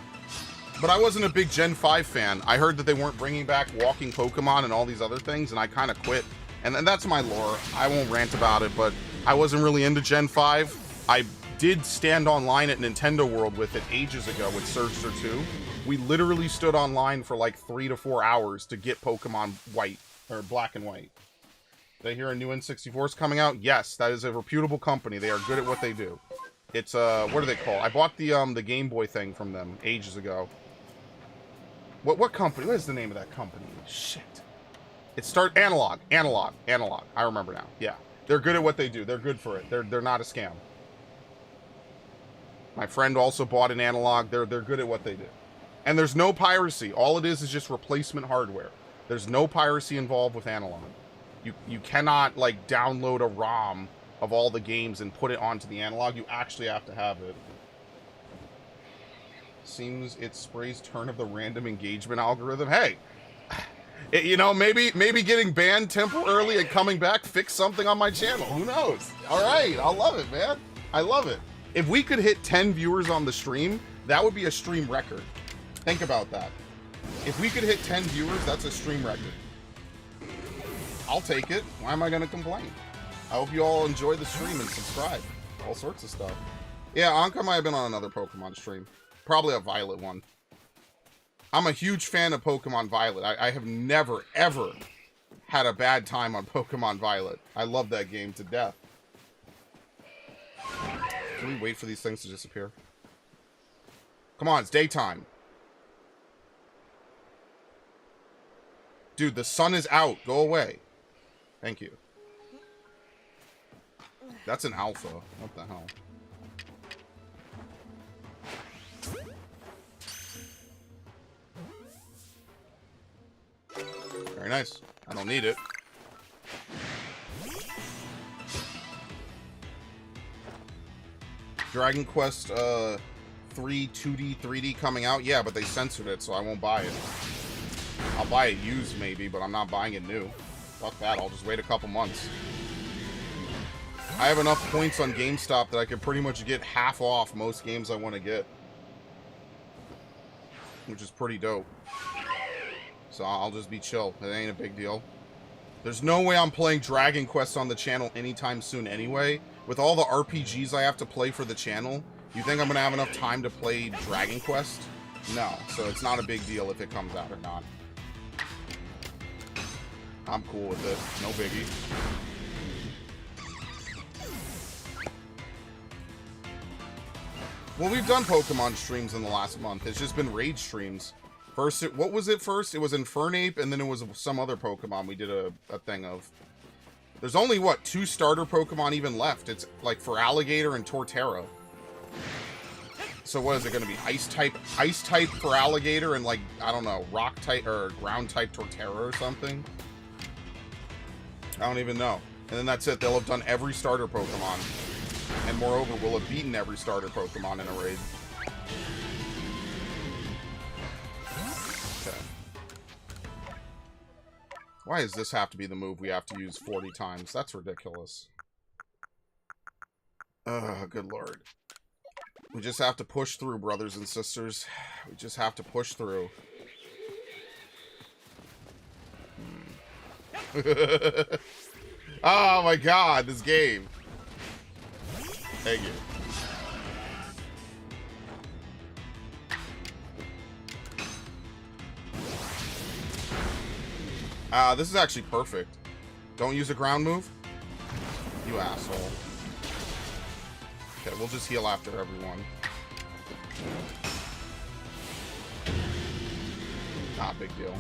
But I wasn't a big Gen 5 fan. I heard that they weren't bringing back walking Pokemon and all these other things, and I kind of quit. And that's my lore. I won't rant about it, but I wasn't really into Gen 5. I did stand online at Nintendo World with it ages ago with Surfer 2. We literally stood online for like 3 to 4 hours to get Pokemon White, or Black and White. Did I hear a new N64 is coming out? Yes, that is a reputable company. They are good at what they do. It's, what are they called? I bought the Game Boy thing from them ages ago. What company? What is the name of that company? Shit. Analog. I remember now. Yeah. They're good at what they do. They're good for it. They're not a scam. My friend also bought an Analog. They're good at what they do. And there's no piracy. All it is just replacement hardware. There's no piracy involved with Analog. You cannot, like, download a ROM of all the games and put it onto the Analog. You actually have to have it. Seems it's Spray's turn of the random engagement algorithm. Hey, you know, maybe getting banned temporarily and coming back fix something on my channel. Who knows? All right, I love it, man. I love it. If we could hit 10 viewers on the stream, that would be a stream record. Think about that. If we could hit 10 viewers, that's a stream record. I'll take it. Why am I going to complain? I hope you all enjoy the stream and subscribe. All sorts of stuff. Yeah, Anka might have been on another Pokemon stream. Probably a Violet one. I'm a huge fan of Pokemon Violet. I have never, ever had a bad time on Pokemon Violet. I love that game to death. Can we wait for these things to disappear? Come on, it's daytime. Dude, the sun is out. Go away. Thank you. That's an alpha. What the hell? Very nice. I don't need it. Dragon Quest 3 2D 3D coming out? Yeah, but they censored it, so I won't buy it. I'll buy it used maybe, but I'm not buying it new. Fuck that, I'll just wait a couple months. I have enough points on GameStop that I can pretty much get half off most games I want to get. Which is pretty dope. So I'll just be chill. It ain't a big deal. There's no way I'm playing Dragon Quest on the channel anytime soon anyway. With all the RPGs I have to play for the channel, you think I'm going to have enough time to play Dragon Quest? No. So it's not a big deal if it comes out or not. I'm cool with it. No biggie. Well, we've done Pokemon streams in the last month. It's just been raid streams. First, what was it first? It was Infernape, and then it was some other Pokemon we did a thing of. There's only, what, 2 starter Pokemon even left. It's, like, for Alligator and Torterra. So what is it going to be? Ice type for Alligator and, like, I don't know, rock type or ground type Torterra or something? I don't even know. And then that's it. They'll have done every starter Pokemon. And moreover, we'll have beaten every starter Pokemon in a raid. Okay. Why does this have to be the move we have to use 40 times? That's ridiculous. Ugh, good lord. We just have to push through, brothers and sisters. We just have to push through. Oh my god, this game. Thank you. This is actually perfect. Don't use a ground move? You asshole. Okay, we'll just heal after everyone. Not a big deal.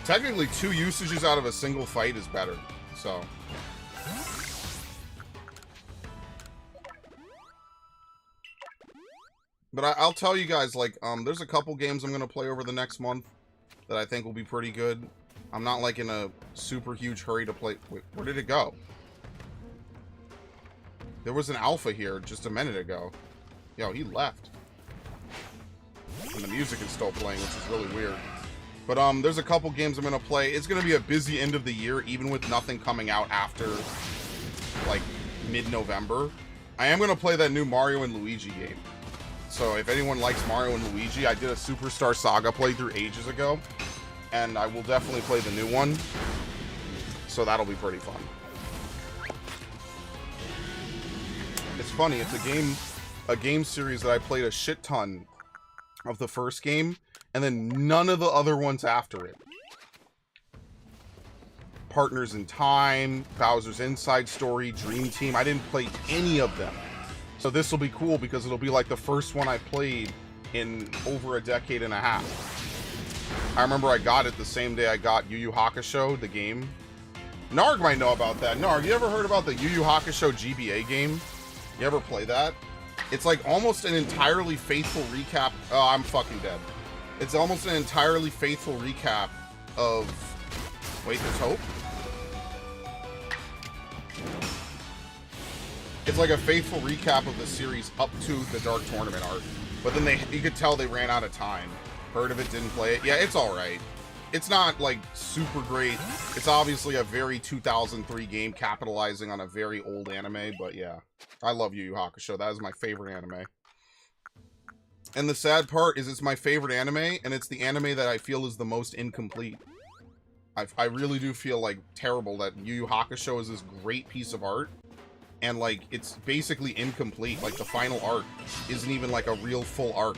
Technically, 2 usages out of a single fight is better, so... But I'll tell you guys, like, there's a couple games I'm going to play over the next month that I think will be pretty good. I'm not, like, in a super huge hurry to play... Wait, where did it go? There was an alpha here just a minute ago. Yo, he left. And the music is still playing, which is really weird. But, there's a couple games I'm going to play. It's going to be a busy end of the year, even with nothing coming out after, like, mid-November. I am going to play that new Mario and Luigi game. So if anyone likes Mario and Luigi, I did a Superstar Saga playthrough ages ago, and I will definitely play the new one. So that'll be pretty fun. It's funny, it's a game series that I played a shit ton of the first game, and then none of the other ones after it. Partners in Time, Bowser's Inside Story, Dream Team, I didn't play any of them. So this will be cool because it'll be like the first one I played in over a decade and a half. I remember I got it the same day I got Yu Yu Hakusho, the game. Narg might know about that. Narg, you ever heard about the Yu Yu Hakusho GBA game? You ever play that? It's like almost an entirely faithful recap. Oh, I'm fucking dead. It's almost an entirely faithful recap of... Wait, there's hope? It's like a faithful recap of the series up to the Dark Tournament arc. But then you could tell they ran out of time. Heard of it, didn't play it. Yeah, it's alright. It's not, like, super great. It's obviously a very 2003 game capitalizing on a very old anime, but yeah. I love Yu Yu Hakusho. That is my favorite anime. And the sad part is it's my favorite anime, and it's the anime that I feel is the most incomplete. I really do feel, like, terrible that Yu Yu Hakusho is this great piece of art, and, like, it's basically incomplete. Like, the final arc isn't even, like, a real full arc.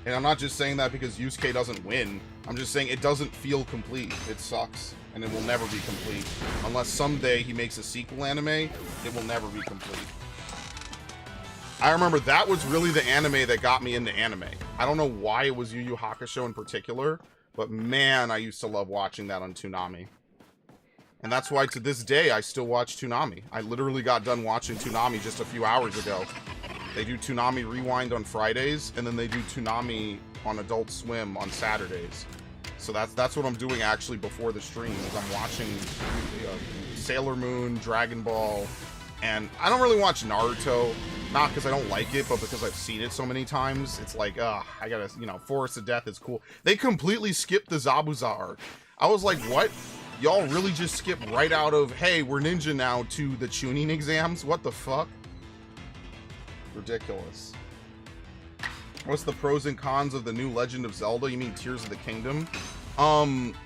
And I'm not just saying that because Yusuke doesn't win. I'm just saying it doesn't feel complete. It sucks. And it will never be complete. Unless someday he makes a sequel anime, it will never be complete. I remember that was really the anime that got me into anime. I don't know why it was Yu Yu Hakusho in particular, but man, I used to love watching that on Toonami. And that's why to this day, I still watch Toonami. I literally got done watching Toonami just a few hours ago. They do Toonami Rewind on Fridays, and then they do Toonami on Adult Swim on Saturdays. So that's what I'm doing actually before the stream, is I'm watching Sailor Moon, Dragon Ball, and I don't really watch Naruto, not because I don't like it, but because I've seen it so many times. It's like, I gotta, you know, Forest of Death is cool. They completely skipped the Zabuza arc. I was like, what? Y'all really just skipped right out of, hey, we're ninja now, to the Chunin exams? What the fuck? Ridiculous. What's the pros and cons of the new Legend of Zelda? You mean Tears of the Kingdom?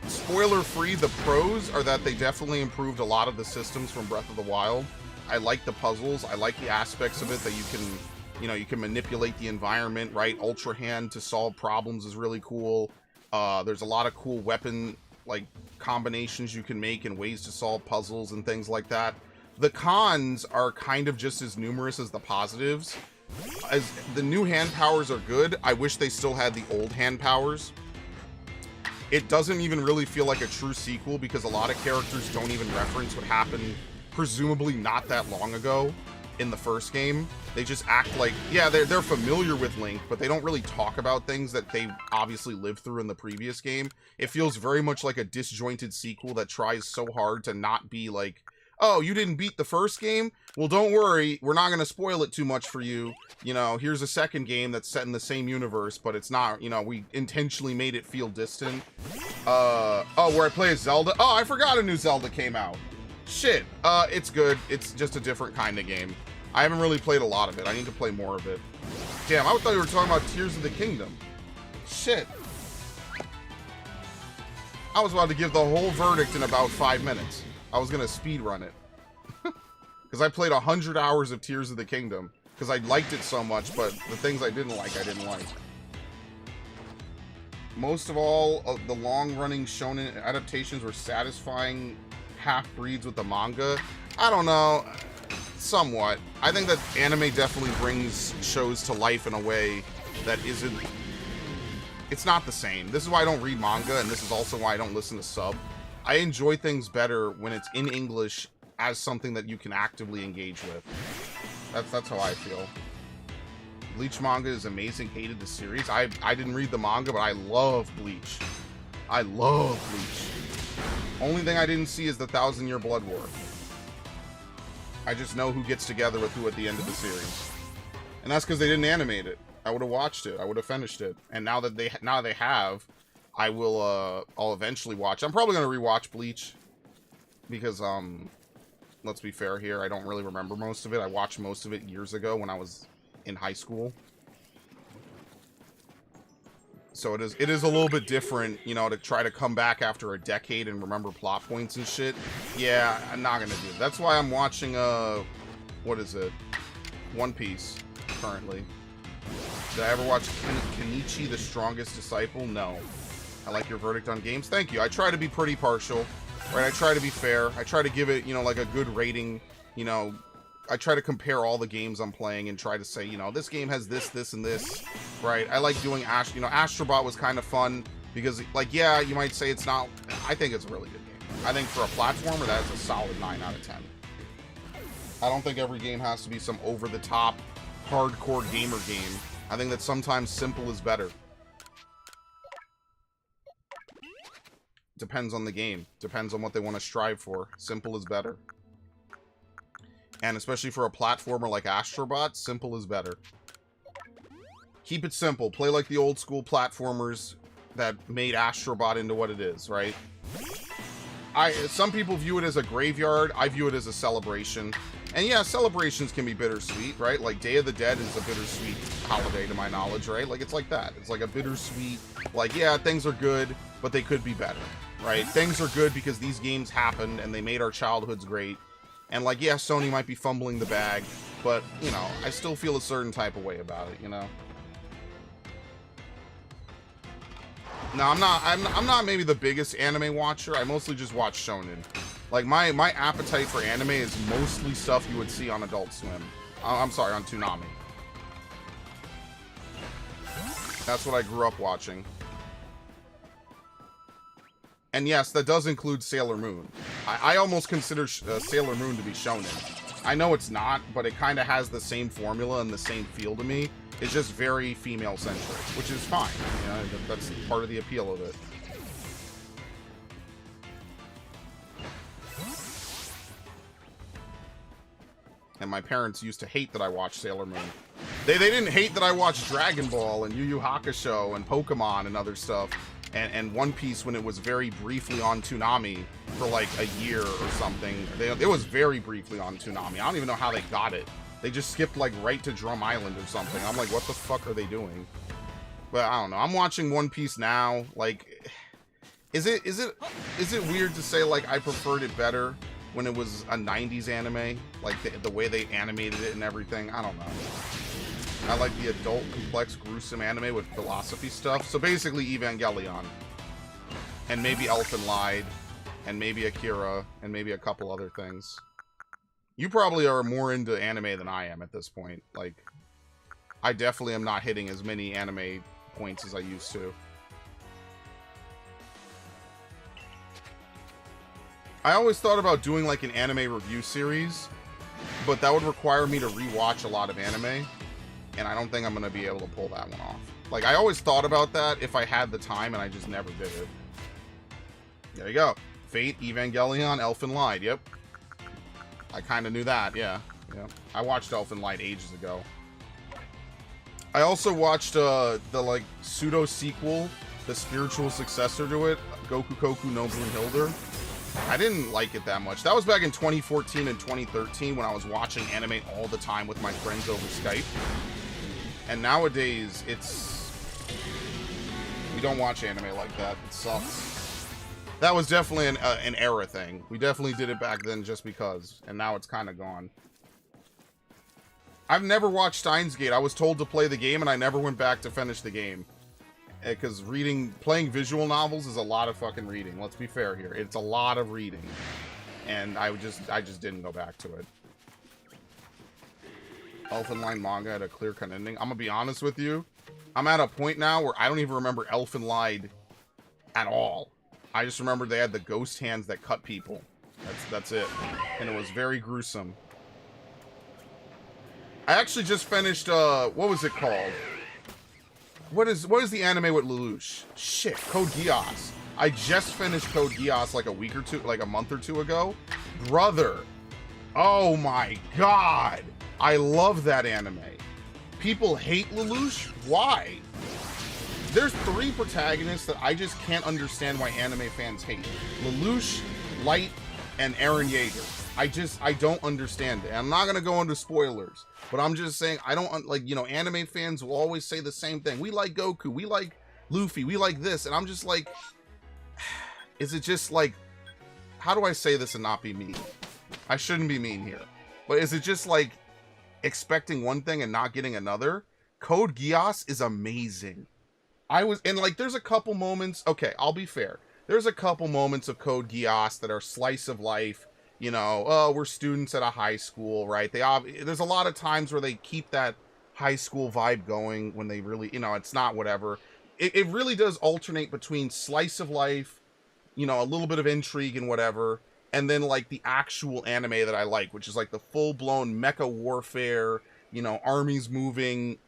Spoiler free, the pros are that they definitely improved a lot of the systems from Breath of the Wild. I like the puzzles. I like the aspects of it that you can, you know, you can manipulate the environment, right? Ultra Hand to solve problems is really cool. There's a lot of cool weapon, like, combinations you can make and ways to solve puzzles and things like that. The cons are kind of just as numerous as the positives. As the new hand powers are good, I wish they still had the old hand powers. It doesn't even really feel like a true sequel because a lot of characters don't even reference what happened presumably not that long ago in the first game. They just act like, yeah, they're familiar with Link, but they don't really talk about things that they obviously lived through in the previous game. It feels very much like a disjointed sequel that tries so hard to not be like, oh, you didn't beat the first game? Well, don't worry, we're not going to spoil it too much for you. You know, here's a second game that's set in the same universe, but it's not, you know, we intentionally made it feel distant. Oh, where I play as Zelda? Oh, I forgot a new Zelda came out. Shit, it's good. It's just a different kind of game. I haven't really played a lot of it. I need to play more of it. Damn, I thought you were talking about Tears of the Kingdom. Shit. I was about to give the whole verdict in about 5 minutes. I was gonna speed run it. Because I played 100 hours of Tears of the Kingdom. Because I liked it so much, but the things I didn't like. Most of all, the long-running shonen adaptations were satisfying half-breeds with the manga. I don't know. Somewhat. I think that anime definitely brings shows to life in a way that isn't... It's not the same. This is why I don't read manga, and this is also why I don't listen to sub. I enjoy things better when it's in English as something that you can actively engage with. That's how I feel. Bleach manga is amazing. Hated the series. I didn't read the manga, but I love Bleach. I love Bleach. Only thing I didn't see is the 1,000-Year Blood War. I just know who gets together with who at the end of the series. And that's because they didn't animate it. I would have watched it. I would have finished it. And now that they have, I will, I'll eventually watch. I'm probably going to rewatch Bleach. Because, let's be fair here, I don't really remember most of it. I watched most of it years ago when I was in high school. So it is a little bit different, you know, to try to come back after a decade and remember plot points and shit. Yeah, I'm not going to do it. That's why I'm watching, what is it? One Piece, currently. Did I ever watch Kenichi the Strongest Disciple? No. I like your verdict on games. Thank you. I try to be pretty partial, right? I try to be fair. I try to give it, you know, like a good rating. You know, I try to compare all the games I'm playing and try to say, you know, this game has this, this, and this, right? I like doing you know, Astrobot was kind of fun because, like, yeah, you might say it's not. I think it's a really good game. I think for a platformer, that's a solid 9 out of 10. I don't think every game has to be some over-the-top, hardcore gamer game. I think that sometimes simple is better. Depends on the game. Depends on what they want to strive for. Simple is better. And especially for a platformer like Astrobot, simple is better. Keep it simple. Play like the old school platformers that made Astrobot into what it is, right? Some people view it as a graveyard. I view it as a celebration. And yeah, celebrations can be bittersweet, right? Like Day of the Dead is a bittersweet holiday to my knowledge, right? Like it's like that. It's like a bittersweet, like, yeah, things are good, but they could be better, right? Things are good because these games happened and they made our childhoods great. And like, yeah, Sony might be fumbling the bag, but, you know, I still feel a certain type of way about it, you know? No, I'm not maybe the biggest anime watcher. I mostly just watch shonen. Like, my appetite for anime is mostly stuff you would see on Adult Swim. I'm sorry, on Toonami. That's what I grew up watching. And yes, that does include Sailor Moon. I almost consider Sailor Moon to be shonen. I know it's not, but it kind of has the same formula and the same feel to me. It's just very female-centric, which is fine. You know, that's part of the appeal of it. And my parents used to hate that I watched Sailor Moon. They didn't hate that I watched Dragon Ball and Yu Yu Hakusho and Pokemon and other stuff. And One Piece when it was very briefly on Toonami for like a year or something. It was very briefly on Toonami. I don't even know how they got it. They just skipped like right to Drum Island or something. I'm like, what the fuck are they doing? But I don't know. I'm watching One Piece now. Like, is it weird to say like I preferred it better when it was a 90s anime? Like the way they animated it and everything? I don't know. I like the adult, complex, gruesome anime with philosophy stuff. So basically Evangelion. And maybe Elfen Lied. And maybe Akira. And maybe a couple other things. You probably are more into anime than I am at this point. Like, I definitely am not hitting as many anime points as I used to. I always thought about doing like an anime review series, but that would require me to rewatch a lot of anime, and I don't think I'm going to be able to pull that one off. Like, I always thought about that if I had the time, and I just never did it. There you go. Fate, Evangelion, Elfen Lied. Yep. I kind of knew that, yeah. I watched Elfen Lied ages ago. I also watched the like pseudo sequel, the spiritual successor to it, Goku Koku no Brunhilde. I didn't like it that much. That was back in 2014 and 2013 when I was watching anime all the time with my friends over Skype. And nowadays, we don't watch anime like that. It sucks. That was definitely an era thing. We definitely did it back then just because, and now it's kind of gone. I've never watched Steins Gate. I was told to play the game, and I never went back to finish the game. Because playing visual novels is a lot of fucking reading. Let's be fair here. It's a lot of reading. And I just didn't go back to it. Elfen Lied manga had a clear-cut ending. I'm gonna be honest with you. I'm at a point now where I don't even remember Elfen Lied at all. I just remember they had the ghost hands that cut people. That's it. And it was very gruesome. I actually just finished, what was it called? What is the anime with Lelouch? Shit, Code Geass. I just finished Code Geass like a month or two ago. Brother. Oh my god. I love that anime. People hate Lelouch? Why? There's 3 protagonists that I just can't understand why anime fans hate. Lelouch, Light, and Eren Yeager. I don't understand it. And I'm not gonna go into spoilers, but I'm just saying, I don't, like, you know, anime fans will always say the same thing. We like Goku, we like Luffy, we like this, and I'm just like, is it just like, how do I say this and not be mean? I shouldn't be mean here. But is it just like, expecting one thing and not getting another? Code Geass is amazing. And like, there's a couple moments, okay, I'll be fair. There's a couple moments of Code Geass that are slice of life, you know, oh, we're students at a high school, right? There's a lot of times where they keep that high school vibe going when they really, you know, it's not whatever. It really does alternate between slice of life, you know, a little bit of intrigue and whatever, and then like the actual anime that I like, which is like the full-blown mecha warfare, you know, armies moving,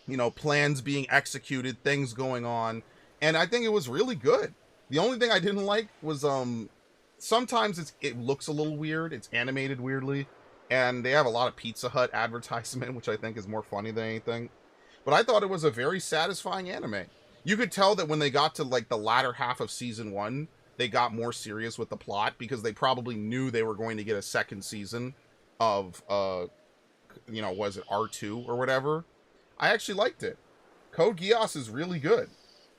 you know, plans being executed, things going on. And I think it was really good. The only thing I didn't like was sometimes it looks a little weird. It's animated weirdly, and they have a lot of Pizza Hut advertisement, which I think is more funny than anything. But I thought it was a very satisfying anime. You could tell that when they got to like the latter half of season 1, they got more serious with the plot because they probably knew they were going to get a second season. of was it R2 or whatever. I actually liked it. Code Geass is really good.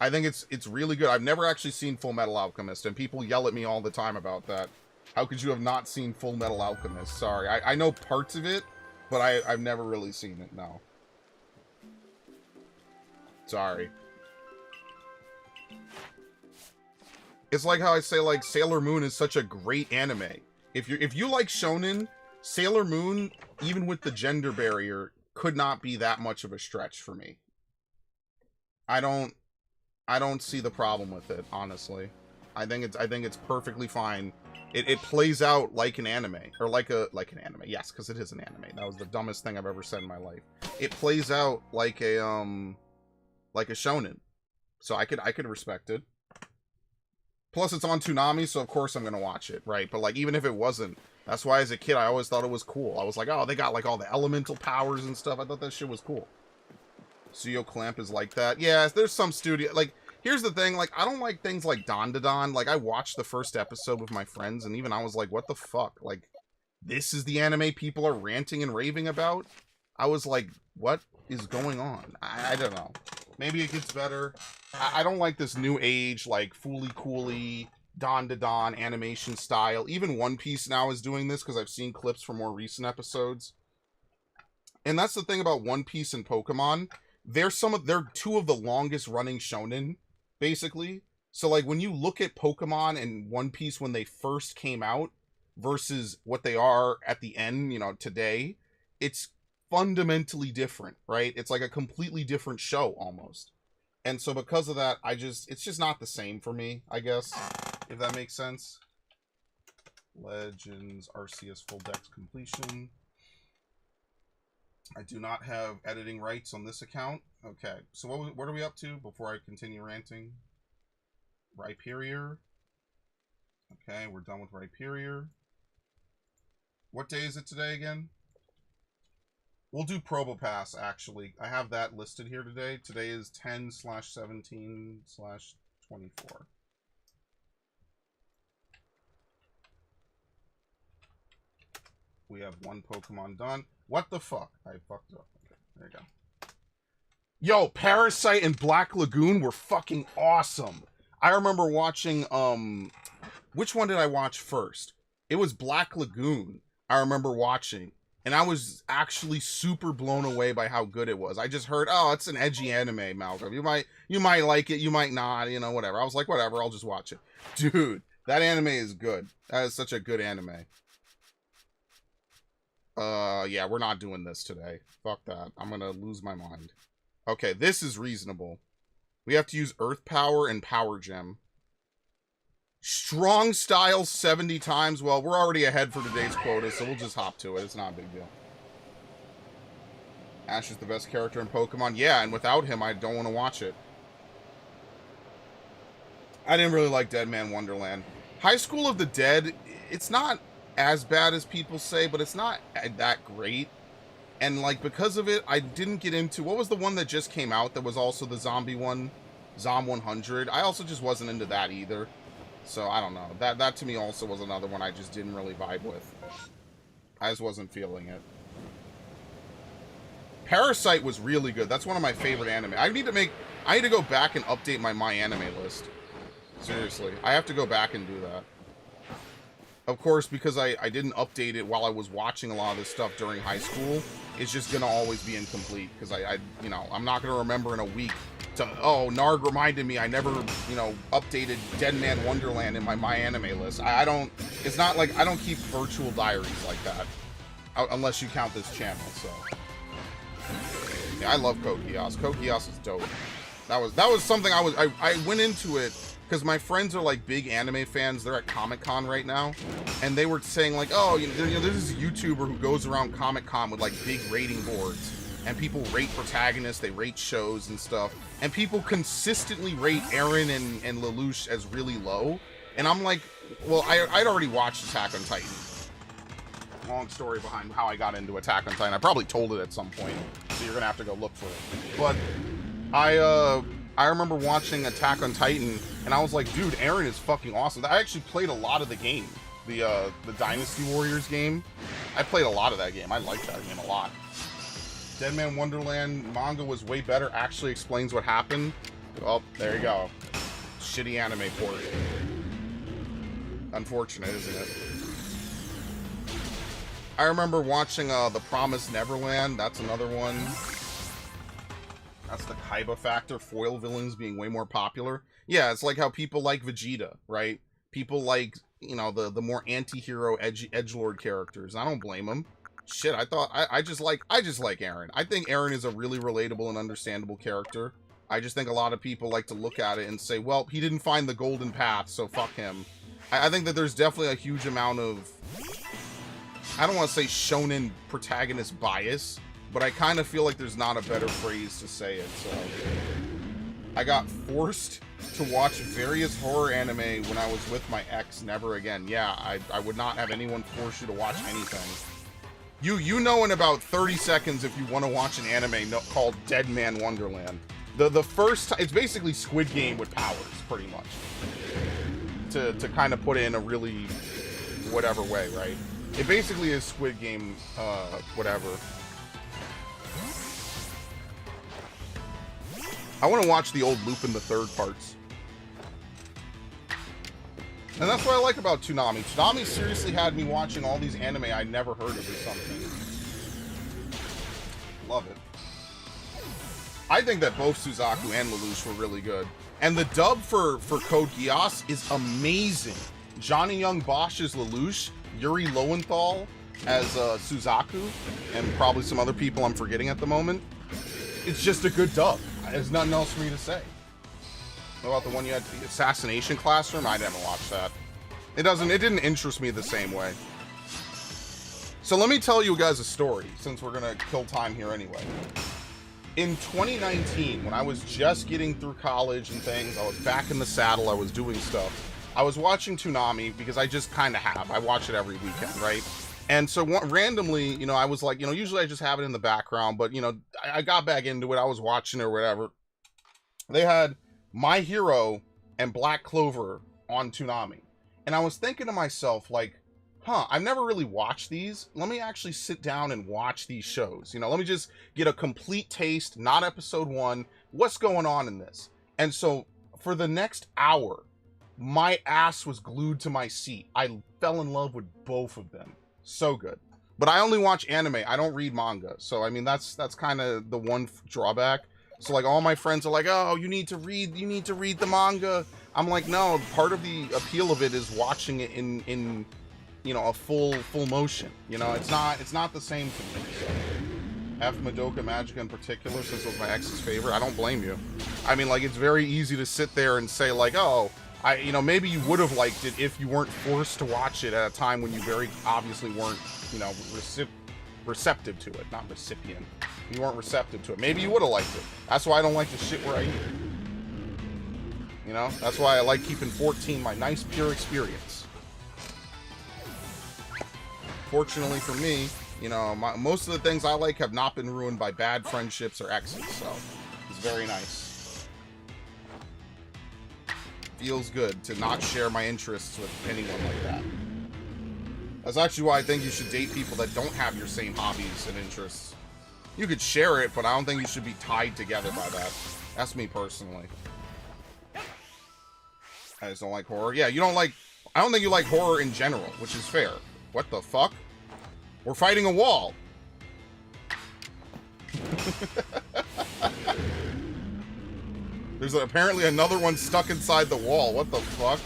I think it's really good. I've never actually seen Full Metal Alchemist, and people yell at me all the time about that. How could you have not seen Full Metal Alchemist? Sorry, I know parts of it, but I've never really seen it, no. Sorry. It's like how I say, like, Sailor Moon is such a great anime. If you like shonen, Sailor Moon, even with the gender barrier, could not be that much of a stretch for me. I don't see the problem with it, honestly. I think it's perfectly fine. It plays out like an anime, or like an anime. Yes, because it is an anime. That was the dumbest thing I've ever said in my life. It plays out like a shonen, so I could respect it. Plus, it's on Toonami, so of course I'm gonna watch it, right? But like, even if it wasn't, that's why as a kid I always thought it was cool. I was like, oh, they got like all the elemental powers and stuff. I thought that shit was cool. Studio Clamp is like that. Yeah, there's some studio like. Here's the thing, like, I don't like things like Don. Like, I watched the first episode with my friends, and even I was like, what the fuck? Like, this is the anime people are ranting and raving about? I was like, what is going on? I don't know. Maybe it gets better. I don't like this new age, like, fooly-cooly, Don animation style. Even One Piece now is doing this, because I've seen clips from more recent episodes. And that's the thing about One Piece and Pokemon. They're two of the longest running shonen, basically. So like when you look at Pokemon and One Piece when they first came out versus what they are at the end, today, it's fundamentally different, right? It's like a completely different show almost. And so because of that, it's just not the same for me, I guess, if that makes sense. Legends Arceus full dex completion. I do not have editing rights on this account. Okay, so what are we up to before I continue ranting? Rhyperior. Okay, we're done with Rhyperior. What day is it today again? We'll do Probopass, actually. I have that listed here today. Today is 10/17/24. We have one Pokemon done. What the fuck? I fucked up. Okay, there you go. Yo, Parasite and Black Lagoon were fucking awesome. I remember watching, which one did I watch first? It was Black Lagoon, I remember watching. And I was actually super blown away by how good it was. I just heard, oh, it's an edgy anime, Malcolm. You might like it, you might not, whatever. I was like, whatever, I'll just watch it. Dude, that anime is good. That is such a good anime. Yeah, we're not doing this today. Fuck that. I'm gonna lose my mind. Okay, this is reasonable. We have to use Earth Power and Power Gem. Strong Style 70 times. Well, we're already ahead for today's quota, so we'll just hop to it. It's not a big deal. Ash is the best character in Pokemon. Yeah, and without him, I don't want to watch it. I didn't really like Dead Man Wonderland. High School of the Dead, it's not as bad as people say, but it's not that great. And like because of it, I didn't get into what was the one that just came out that was also the zombie one, Zom 100. I also just wasn't into that either. So I don't know. That to me also was another one I just didn't really vibe with. I just wasn't feeling it. Parasite was really good. That's one of my favorite anime. I need to go back and update my anime list. Seriously, I have to go back and do that. Of course, because I didn't update it while I was watching a lot of this stuff during high school, it's just gonna always be incomplete because I'm not gonna remember in a week to, oh, Narg reminded me I never, updated Dead Man Wonderland in my anime list. I don't, it's not like, I don't keep virtual diaries like that, unless you count this channel, so. Yeah, I love Code Geass. Code Geass is dope. That was something I went into it because my friends are like big anime fans. They're at Comic-Con right now, and they were saying like, oh, there's this YouTuber who goes around Comic-Con with like big rating boards, and people rate protagonists, they rate shows and stuff, and people consistently rate Eren and Lelouch as really low. And I'm like, well, I'd already watched Attack on Titan. Long story behind how I got into Attack on Titan. I probably told it at some point, so you're gonna have to go look for it. But I remember watching Attack on Titan, and I was like, dude, Eren is fucking awesome. I actually played a lot of the game, the Dynasty Warriors game, I played a lot of that game. I liked that game a lot. Dead Man Wonderland manga was way better. Actually explains what happened. Oh, there you go. Shitty anime port. Unfortunate, isn't it? I remember watching The Promised Neverland. That's another one. That's the Kaiba factor. Foil villains being way more popular. Yeah, it's like how people like Vegeta, right? People like, you know, the more anti-hero edgelord characters. I don't blame them. Shit, I just like Eren. I think Eren is a really relatable and understandable character. I just think a lot of people like to look at it and say, well, he didn't find the golden path, so fuck him. I think that there's definitely a huge amount of, I don't want to say shonen protagonist bias, but I kind of feel like there's not a better phrase to say it, so. I got forced to watch various horror anime when I was with my ex. Never again. Yeah, I would not have anyone force you to watch anything. You know in about 30 seconds if you want to watch an anime called Dead Man Wonderland. The first time, it's basically Squid Game with powers, pretty much. To kind of put it in a really whatever way, right? It basically is Squid Game, whatever. I want to watch the old Lupin the Third parts. And that's what I like about Toonami. Toonami seriously had me watching all these anime I'd never heard of or something. Love it. I think that both Suzaku and Lelouch were really good. And the dub for Code Geass is amazing. Johnny Young Bosch as Lelouch, Yuri Lowenthal as Suzaku, and probably some other people I'm forgetting at the moment. It's just a good dub. There's nothing else for me to say. What about the one you had, the Assassination Classroom? I didn't watch that. It didn't interest me the same way. So let me tell you guys a story, since we're gonna kill time here anyway. In 2019, when I was just getting through college and things, I was back in the saddle, I was doing stuff. I was watching Toonami because I just kind of have. I watch it every weekend, right? And so randomly, you know, I was like, you know, usually I just have it in the background, but, you know, I got back into it. I was watching it or whatever. They had My Hero and Black Clover on Toonami. And I was thinking to myself, like, huh, I've never really watched these. Let me actually sit down and watch these shows. You know, let me just get a complete taste, not episode 1. What's going on in this? And so for the next hour, my ass was glued to my seat. I fell in love with both of them. So good. But I only watch anime. I don't read manga. So, I mean, that's kind of the one drawback. So, like, all my friends are like, oh, you need to read the manga. I'm like, no, part of the appeal of it is watching it in you know, a full motion. You know, it's not the same to me. So. F Madoka Magica in particular, since it was my ex's favorite, I don't blame you. I mean, like, it's very easy to sit there and say, like, oh, you know, maybe you would have liked it if you weren't forced to watch it at a time when you very obviously weren't, you know, receptive to it. Not recipient. You weren't receptive to it. Maybe you would have liked it. That's why I don't like the shit where I eat. You know? That's why I like keeping 14 my nice, pure experience. Fortunately for me, you know, most of the things I like have not been ruined by bad friendships or exes, so it's very nice. Feels good to not share my interests with anyone like that. That's actually why I think you should date people that don't have your same hobbies and interests. You could share it, but I don't think you should be tied together by that. That's me personally. I just don't like horror. Yeah, you don't like... I don't think you like horror in general, which is fair. What the fuck? We're fighting a wall. There's apparently another one stuck inside the wall. What the fuck?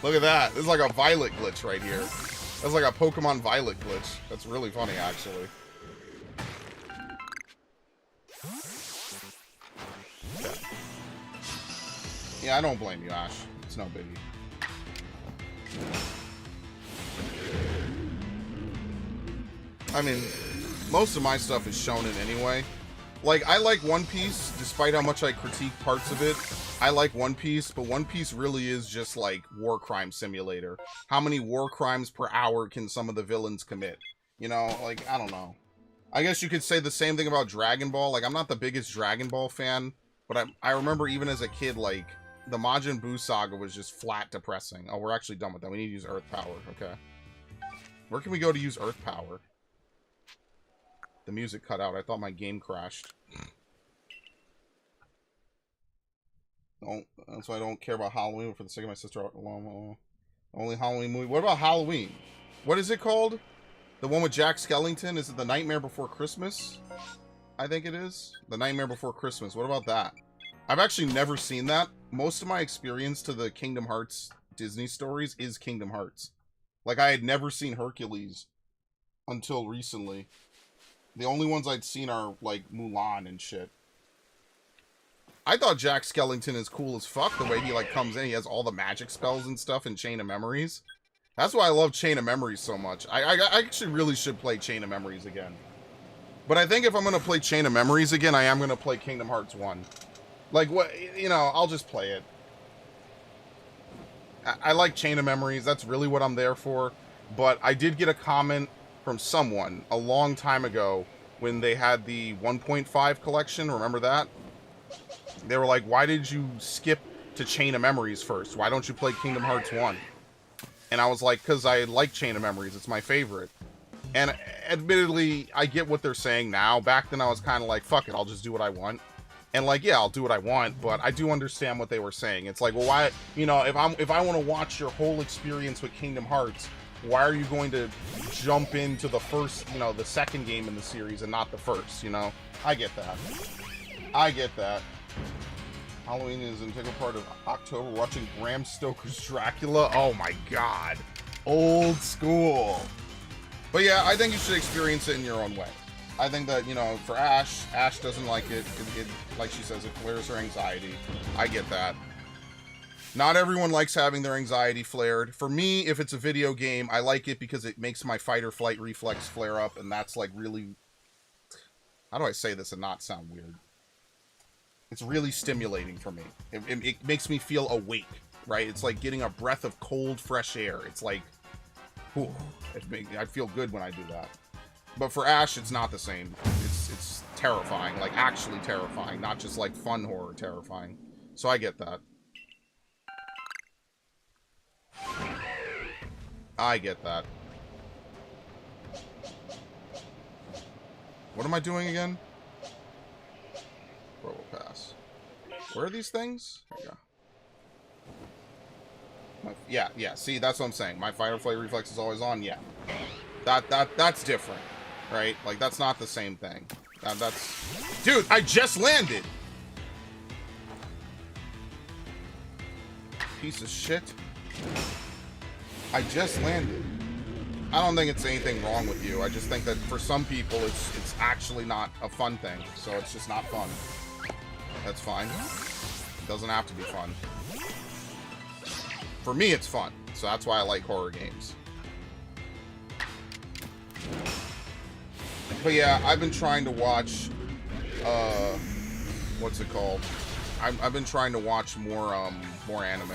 Look at that. This is like a Violet glitch right here. That's like a Pokemon Violet glitch. That's really funny, actually. Okay. Yeah, I don't blame you, Ash. It's no biggie. I mean, most of my stuff is shonen anyway. Like, I like One Piece, despite how much I critique parts of it. I like One Piece, but One Piece really is just like war crime simulator. How many war crimes per hour can some of the villains commit? You know, like, I don't know. I guess you could say the same thing about Dragon Ball. Like, I'm not the biggest Dragon Ball fan, but I remember even as a kid, like, the Majin Buu saga was just flat depressing. Oh, we're actually done with that. We need to use Earth Power, okay. Where can we go to use earth power? The music cut out. I thought my game crashed. That's why I don't care about Halloween for the sake of my sister. Only Halloween movie. What about Halloween? What is it called? The one with Jack Skellington? Is it The Nightmare Before Christmas? I think it is. The Nightmare Before Christmas. What about that? I've actually never seen that. Most of my experience to the Kingdom Hearts Disney stories is Kingdom Hearts. Like, I had never seen Hercules until recently. The only ones I'd seen are, like, Mulan and shit. I thought Jack Skellington is cool as fuck, the way he, like, comes in. He has all the magic spells and stuff in Chain of Memories. That's why I love Chain of Memories so much. I actually really should play Chain of Memories again. But I think if I'm going to play Chain of Memories again, I am going to play Kingdom Hearts 1. Like, what, you know, I'll just play it. I like Chain of Memories. That's really what I'm there for. But I did get a comment from someone a long time ago when they had the 1.5 collection. Remember that? They were like, why did you skip to Chain of Memories first? Why don't you play Kingdom Hearts 1? And I was like, because I like Chain of Memories. It's my favorite. And admittedly, I get what they're saying now. Back then, I was kind of like, fuck it, I'll just do what I want. And like, yeah, I'll do what I want, but I do understand what they were saying. It's like, well, why, you know, if I want to watch your whole experience with Kingdom Hearts, why are you going to jump into the first, you know, the second game in the series and not the first, you know? I get that. I get that. Halloween is an integral part of October. Watching Bram Stoker's Dracula. Oh my god. Old school. But yeah, I think you should experience it in your own way. I think that, you know, for Ash doesn't like it. It, like she says, it flares her anxiety. I get that. Not everyone likes having their anxiety flared. For me, if it's a video game, I like it because it makes my fight or flight reflex flare up, and that's like really... How do I say this and not sound weird? It's really stimulating for me. It makes me feel awake, right? It's like getting a breath of cold, fresh air. It's like, whew, I feel good when I do that. But for Ash, it's not the same. It's terrifying, like actually terrifying, not just like fun horror terrifying. So I get that. I get that. What am I doing again? Robo pass. Where are these things? There you go. Yeah. See, that's what I'm saying. My fight or flight reflex is always on. Yeah. That's different, right? Like that's not the same thing. That's. Dude, I just landed. Piece of shit. I just landed. I don't think it's anything wrong with you. I just think that for some people, it's actually not a fun thing. So it's just not fun. That's fine. It doesn't have to be fun. For me, it's fun. So that's why I like horror games. But yeah, I've been trying to watch, what's it called? I've been trying to watch more anime.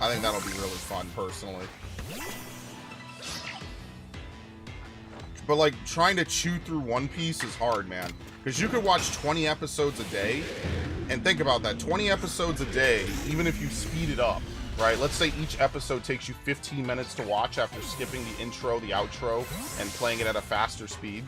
I think that'll be really fun, personally. But like, trying to chew through One Piece is hard, man. Because you could watch 20 episodes a day, and think about that, 20 episodes a day, even if you speed it up, right? Let's say each episode takes you 15 minutes to watch after skipping the intro, the outro, and playing it at a faster speed.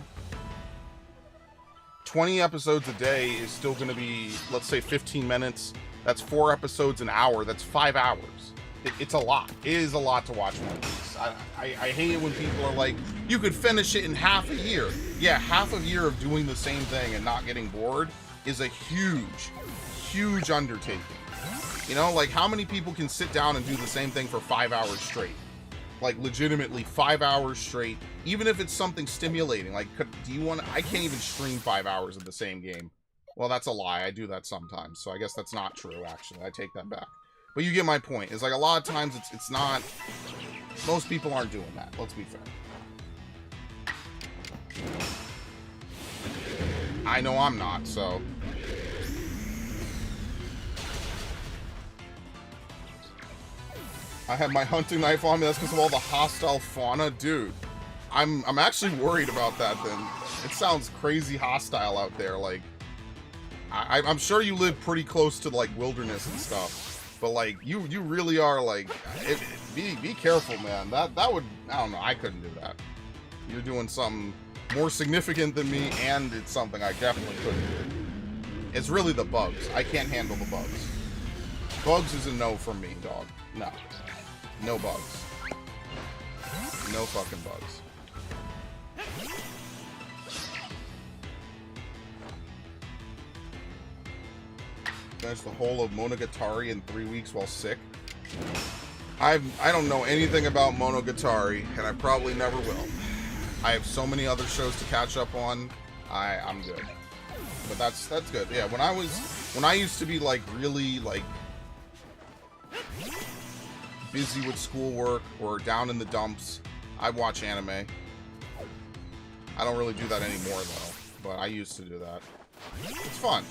20 episodes a day is still going to be, let's say 15 minutes. That's 4 episodes an hour. That's 5 hours. It's a lot. It is a lot to watch One Piece. I hate it when people are like, you could finish it in half a year. Yeah, half a year of doing the same thing and not getting bored is a huge undertaking. You know, like how many people can sit down and do the same thing for 5 hours straight? Like legitimately 5 hours straight, even if it's something stimulating. Like, do you want? I can't even stream 5 hours of the same game. Well, that's a lie. I do that sometimes, so I guess that's not true. Actually, I take that back. But you get my point. It's like a lot of times it's not. Most people aren't doing that. Let's be fair. I know I'm not. So. I have my hunting knife on me. That's because of all the hostile fauna, dude. I'm actually worried about that. Then it sounds crazy hostile out there. Like, I'm sure you live pretty close to like wilderness and stuff. But like, you really are like, be careful, man. That would, I don't know, I couldn't do that. You're doing something more significant than me, and it's something I definitely couldn't do. It's really the bugs. I can't handle the bugs. Bugs is a no from me, dog. No. No bugs. No fucking bugs. Finished the whole of Monogatari in 3 weeks while sick. I don't know anything about Monogatari, and I probably never will. I have so many other shows to catch up on. I'm good. But that's good. Yeah, when I used to be like really like busy with schoolwork or down in the dumps, I'd watch anime. I don't really do that anymore though, but I used to do that. It's fun.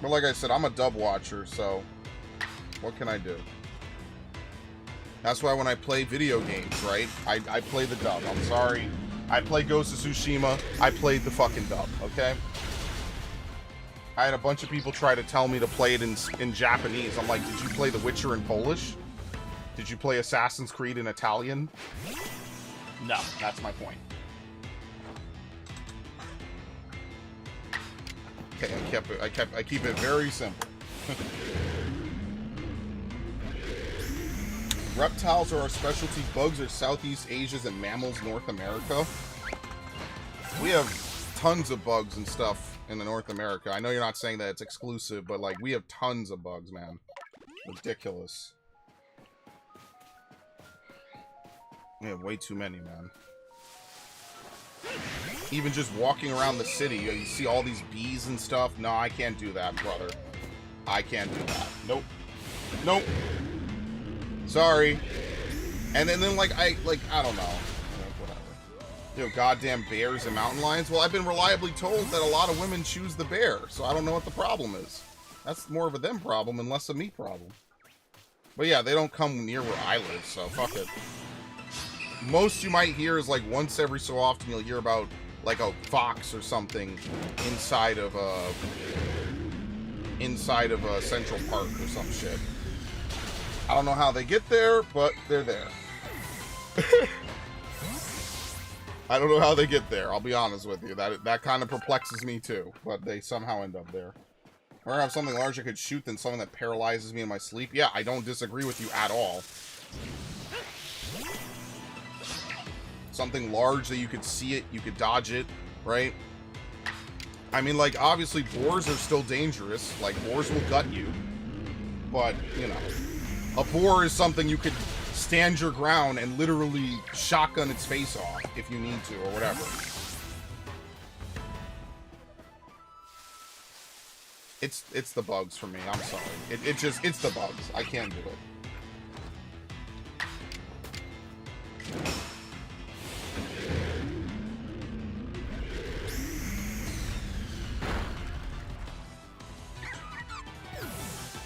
But like I said, I'm a dub watcher, so what can I do? That's why when I play video games, right? I play the dub. I'm sorry. I play Ghost of Tsushima. I played the fucking dub, okay? I had a bunch of people try to tell me to play it in Japanese. I'm like, did you play The Witcher in Polish? Did you play Assassin's Creed in Italian? No, that's my point. Okay, I keep it very simple. Reptiles are our specialty. Bugs are Southeast Asia's and mammals North America. We have tons of bugs and stuff in the North America. I know you're not saying that it's exclusive, but like we have tons of bugs, man. Ridiculous. We have way too many, man. Even just walking around the city, you see all these bees and stuff. No, I can't do that, brother. I can't do that. Nope. Nope. Sorry. And then like, I don't know. Whatever. You know, goddamn bears and mountain lions. Well, I've been reliably told that a lot of women choose the bear, so I don't know what the problem is. That's more of a them problem and less a me problem. But yeah, they don't come near where I live, so fuck it. Most you might hear is like once every so often you'll hear about like a fox or something inside of a Central Park or some shit. I don't know how they get there, but they're there. I don't know how they get there, I'll be honest with you. That kind of perplexes me too, but they somehow end up there. Or I have something large I could shoot than something that paralyzes me in my sleep. Yeah, I don't disagree with you at all. Something large that you could see it, you could dodge it, right? I mean, like, obviously boars are still dangerous. Like, boars will gut you. But, you know, a boar is something you could stand your ground and literally shotgun its face off if you need to, or whatever. It's the bugs for me, I'm sorry. It's the bugs. I can't do it.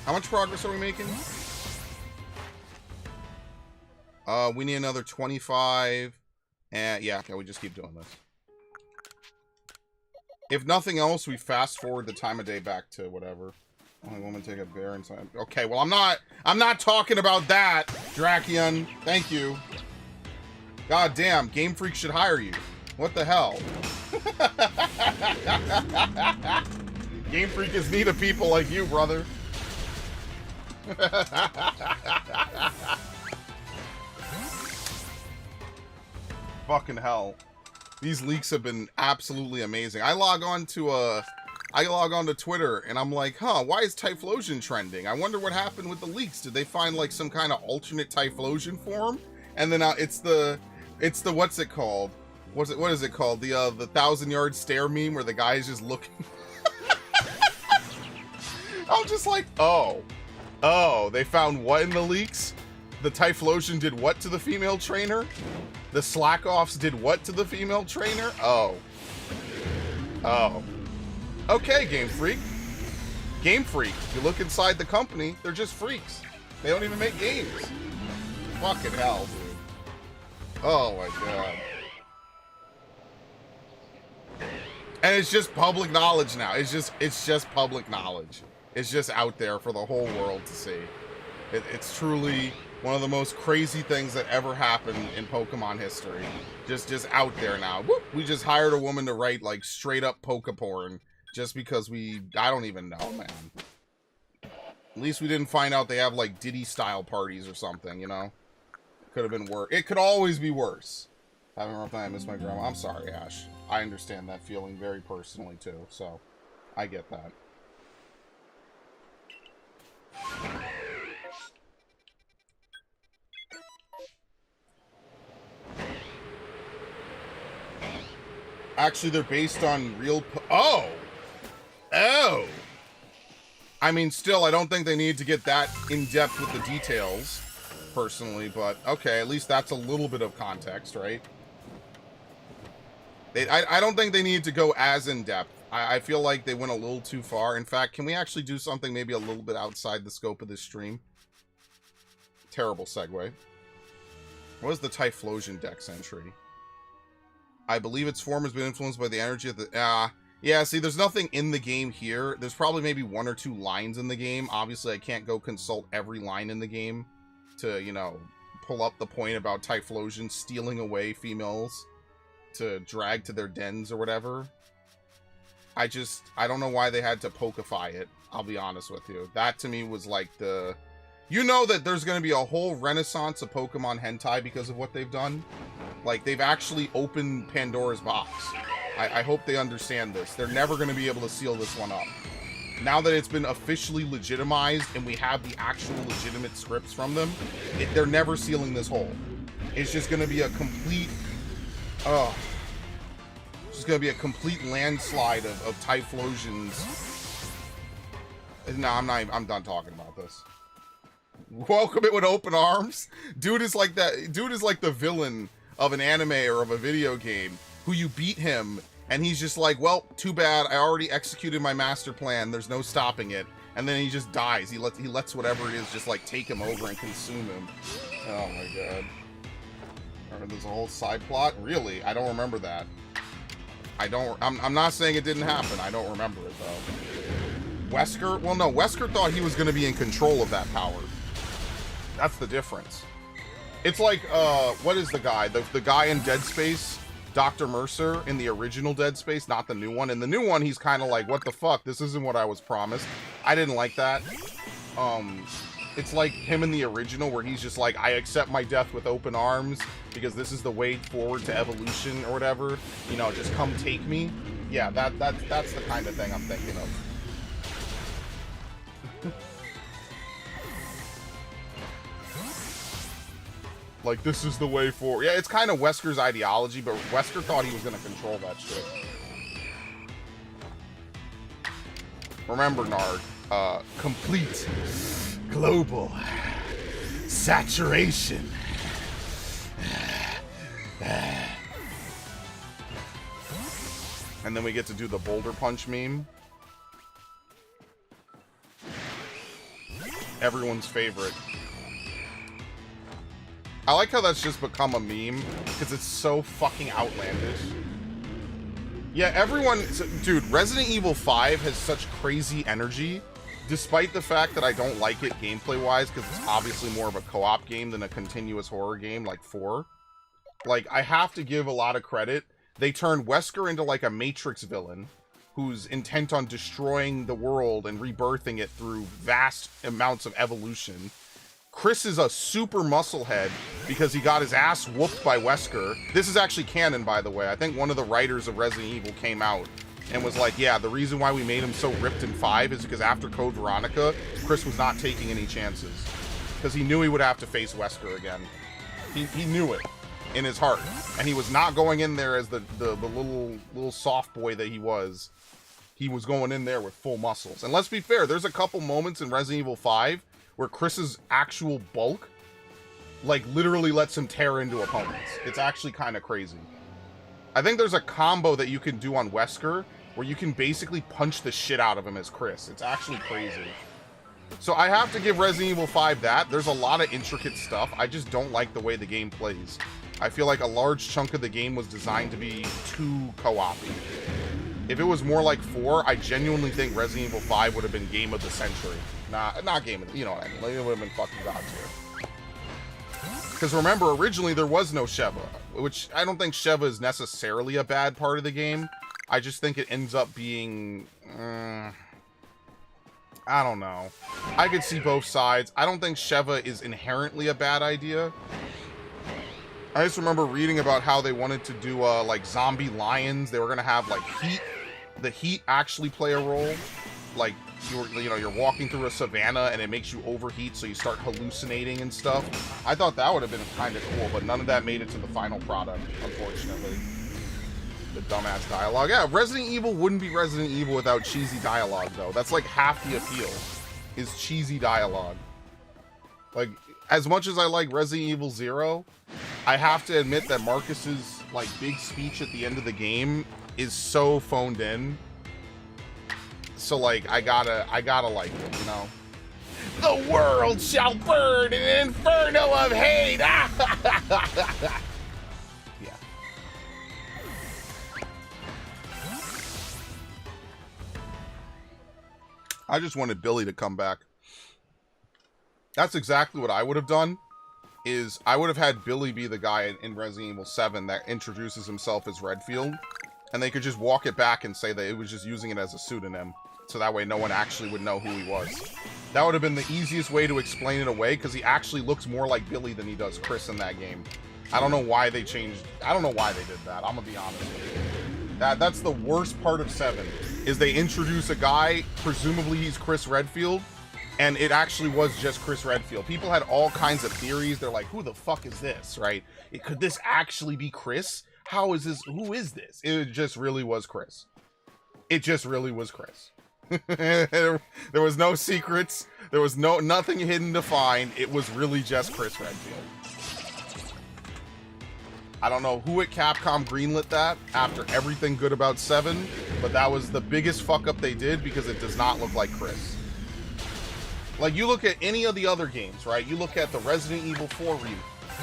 How much progress are we making? We need another 25. And yeah, okay, we just keep doing this. If nothing else, we fast forward the time of day back to whatever. Only woman take a bear inside. Okay, well I'm not talking about that, Drakion. Thank you. God damn, Game Freak should hire you. What the hell? Game Freak is need of people like you, brother. Fucking hell. These leaks have been absolutely amazing. I log on to Twitter and I'm like, huh, why is Typhlosion trending? I wonder what happened with the leaks. Did they find like some kind of alternate Typhlosion form? And then it's the what's it called? What is it called? The 1,000-yard stare meme where the guy is just looking. I'm just like, oh, they found what in the leaks? The Typhlosion did what to the female trainer? The Slack-Offs did what to the female trainer? Oh. Okay, Game Freak. Game Freak. You look inside the company, they're just freaks. They don't even make games. Fucking hell, dude. Oh my god. And it's just public knowledge now. It's just public knowledge. It's just out there for the whole world to see. It's truly one of the most crazy things that ever happened in Pokemon history. Just out there now. Whoop! We just hired a woman to write, like, straight up Pokeporn. Just because I don't even know, man. At least we didn't find out they have, like, Diddy-style parties or something, you know? Could have been worse. It could always be worse. Having a rough night, I miss my grandma. I'm sorry, Ash. I understand that feeling very personally, too. So, I get that. Actually, they're based on real... Oh! Oh! I mean, still, I don't think they need to get that in-depth with the details, personally, but okay, at least that's a little bit of context, right? I don't think they need to go as in-depth. I feel like they went a little too far. In fact, can we actually do something maybe a little bit outside the scope of this stream? Terrible segue. What is the Typhlosion Dex entry? I believe its form has been influenced by the energy of the... yeah, see, there's nothing in the game here. There's probably maybe 1 or 2 lines in the game. Obviously, I can't go consult every line in the game to, you know, pull up the point about Typhlosion stealing away females to drag to their dens or whatever. I don't know why they had to Pokify it, I'll be honest with you. That, to me, was like the... You know that there's going to be a whole renaissance of Pokemon hentai because of what they've done. Like, they've actually opened Pandora's box. I hope they understand this. They're never going to be able to seal this one up. Now that it's been officially legitimized and we have the actual legitimate scripts from them, they're never sealing this hole. It's just going to be a complete... it's just going to be a complete landslide of Typhlosions. No, I'm done talking about this. Welcome it with open arms. Dude is like that. Dude is like the villain of an anime or of a video game who you beat him and he's just like, well, too bad. I already executed my master plan. There's no stopping it. And then he just dies. He lets whatever it is just like take him over and consume him. Oh my god. There's a whole side plot? Really? I don't remember that. I'm not saying it didn't happen. I don't remember it though. Wesker? Well, no. Wesker thought he was going to be in control of that power. That's the difference. It's like, what is the guy? The guy in Dead Space, Dr. Mercer, in the original Dead Space, not the new one. In the new one, he's kind of like, what the fuck? This isn't what I was promised. I didn't like that. It's like him in the original where he's just like, I accept my death with open arms because this is the way forward to evolution or whatever. You know, just come take me. Yeah, that's the kind of thing I'm thinking of. Like, this is the way forward. Yeah, it's kind of Wesker's ideology, but Wesker thought he was going to control that shit. Remember, Nard, complete global saturation. And then we get to do the boulder punch meme. Everyone's favorite. I like how that's just become a meme, because it's so fucking outlandish. Yeah, everyone... Dude, Resident Evil 5 has such crazy energy, despite the fact that I don't like it gameplay-wise, because it's obviously more of a co-op game than a continuous horror game like 4. Like, I have to give a lot of credit. They turned Wesker into, like, a Matrix villain, who's intent on destroying the world and rebirthing it through vast amounts of evolution. Chris is a super musclehead because he got his ass whooped by Wesker. This is actually canon, by the way. I think one of the writers of Resident Evil came out and was like, yeah, the reason why we made him so ripped in 5 is because after Code Veronica, Chris was not taking any chances. Because he knew he would have to face Wesker again. He knew it in his heart. And he was not going in there as the little soft boy that he was. He was going in there with full muscles. And let's be fair, there's a couple moments in Resident Evil 5 where Chris's actual bulk, like, literally lets him tear into opponents. It's actually kind of crazy. I think there's a combo that you can do on Wesker where you can basically punch the shit out of him as Chris. It's actually crazy. So I have to give Resident Evil 5 that. There's a lot of intricate stuff. I just don't like the way the game plays. I feel like a large chunk of the game was designed to be too co-op-y. If it was more like 4, I genuinely think Resident Evil 5 would have been game of the century. Not game of the, you know what I mean? Like, it would have been fucking god tier. Because remember, originally there was no Sheva, which I don't think Sheva is necessarily a bad part of the game. I just think it ends up being... I don't know. I could see both sides. I don't think Sheva is inherently a bad idea. I just remember reading about how they wanted to do, like, zombie lions. They were going to have, like, heat. The heat actually play a role. Like, you're walking through a savanna and it makes you overheat, so you start hallucinating and stuff. I thought that would have been kind of cool, but none of that made it to the final product, unfortunately. The dumbass dialogue. Yeah, Resident Evil wouldn't be Resident Evil without cheesy dialogue, though. That's like half the appeal, is cheesy dialogue. Like, as much as I like Resident Evil 0, I have to admit that Marcus's, like, big speech at the end of the game is so phoned in. So, like, I gotta like it, you know? The world shall burn in an inferno of hate! Yeah. I just wanted Billy to come back. That's exactly what I would have done, is I would have had Billy be the guy in Resident Evil 7 that introduces himself as Redfield, and they could just walk it back and say that it was just using it as a pseudonym, so that way no one actually would know who he was. That would have been the easiest way to explain it away, because he actually looks more like Billy than he does Chris in that game. I don't know why they changed... I don't know why they did that, I'm gonna be honest with you. That's the worst part of 7, is they introduce a guy, presumably he's Chris Redfield, and it actually was just Chris Redfield. People had all kinds of theories. They're like, who the fuck is this, right? Could this actually be Chris? How is this? Who is this? It just really was Chris. It just really was Chris. There was no secrets. There was nothing hidden to find. It was really just Chris Redfield. I don't know who at Capcom greenlit that after everything good about 7, but that was the biggest fuck up they did because it does not look like Chris. Like, you look at any of the other games, right? You look at the Resident Evil 4 remake.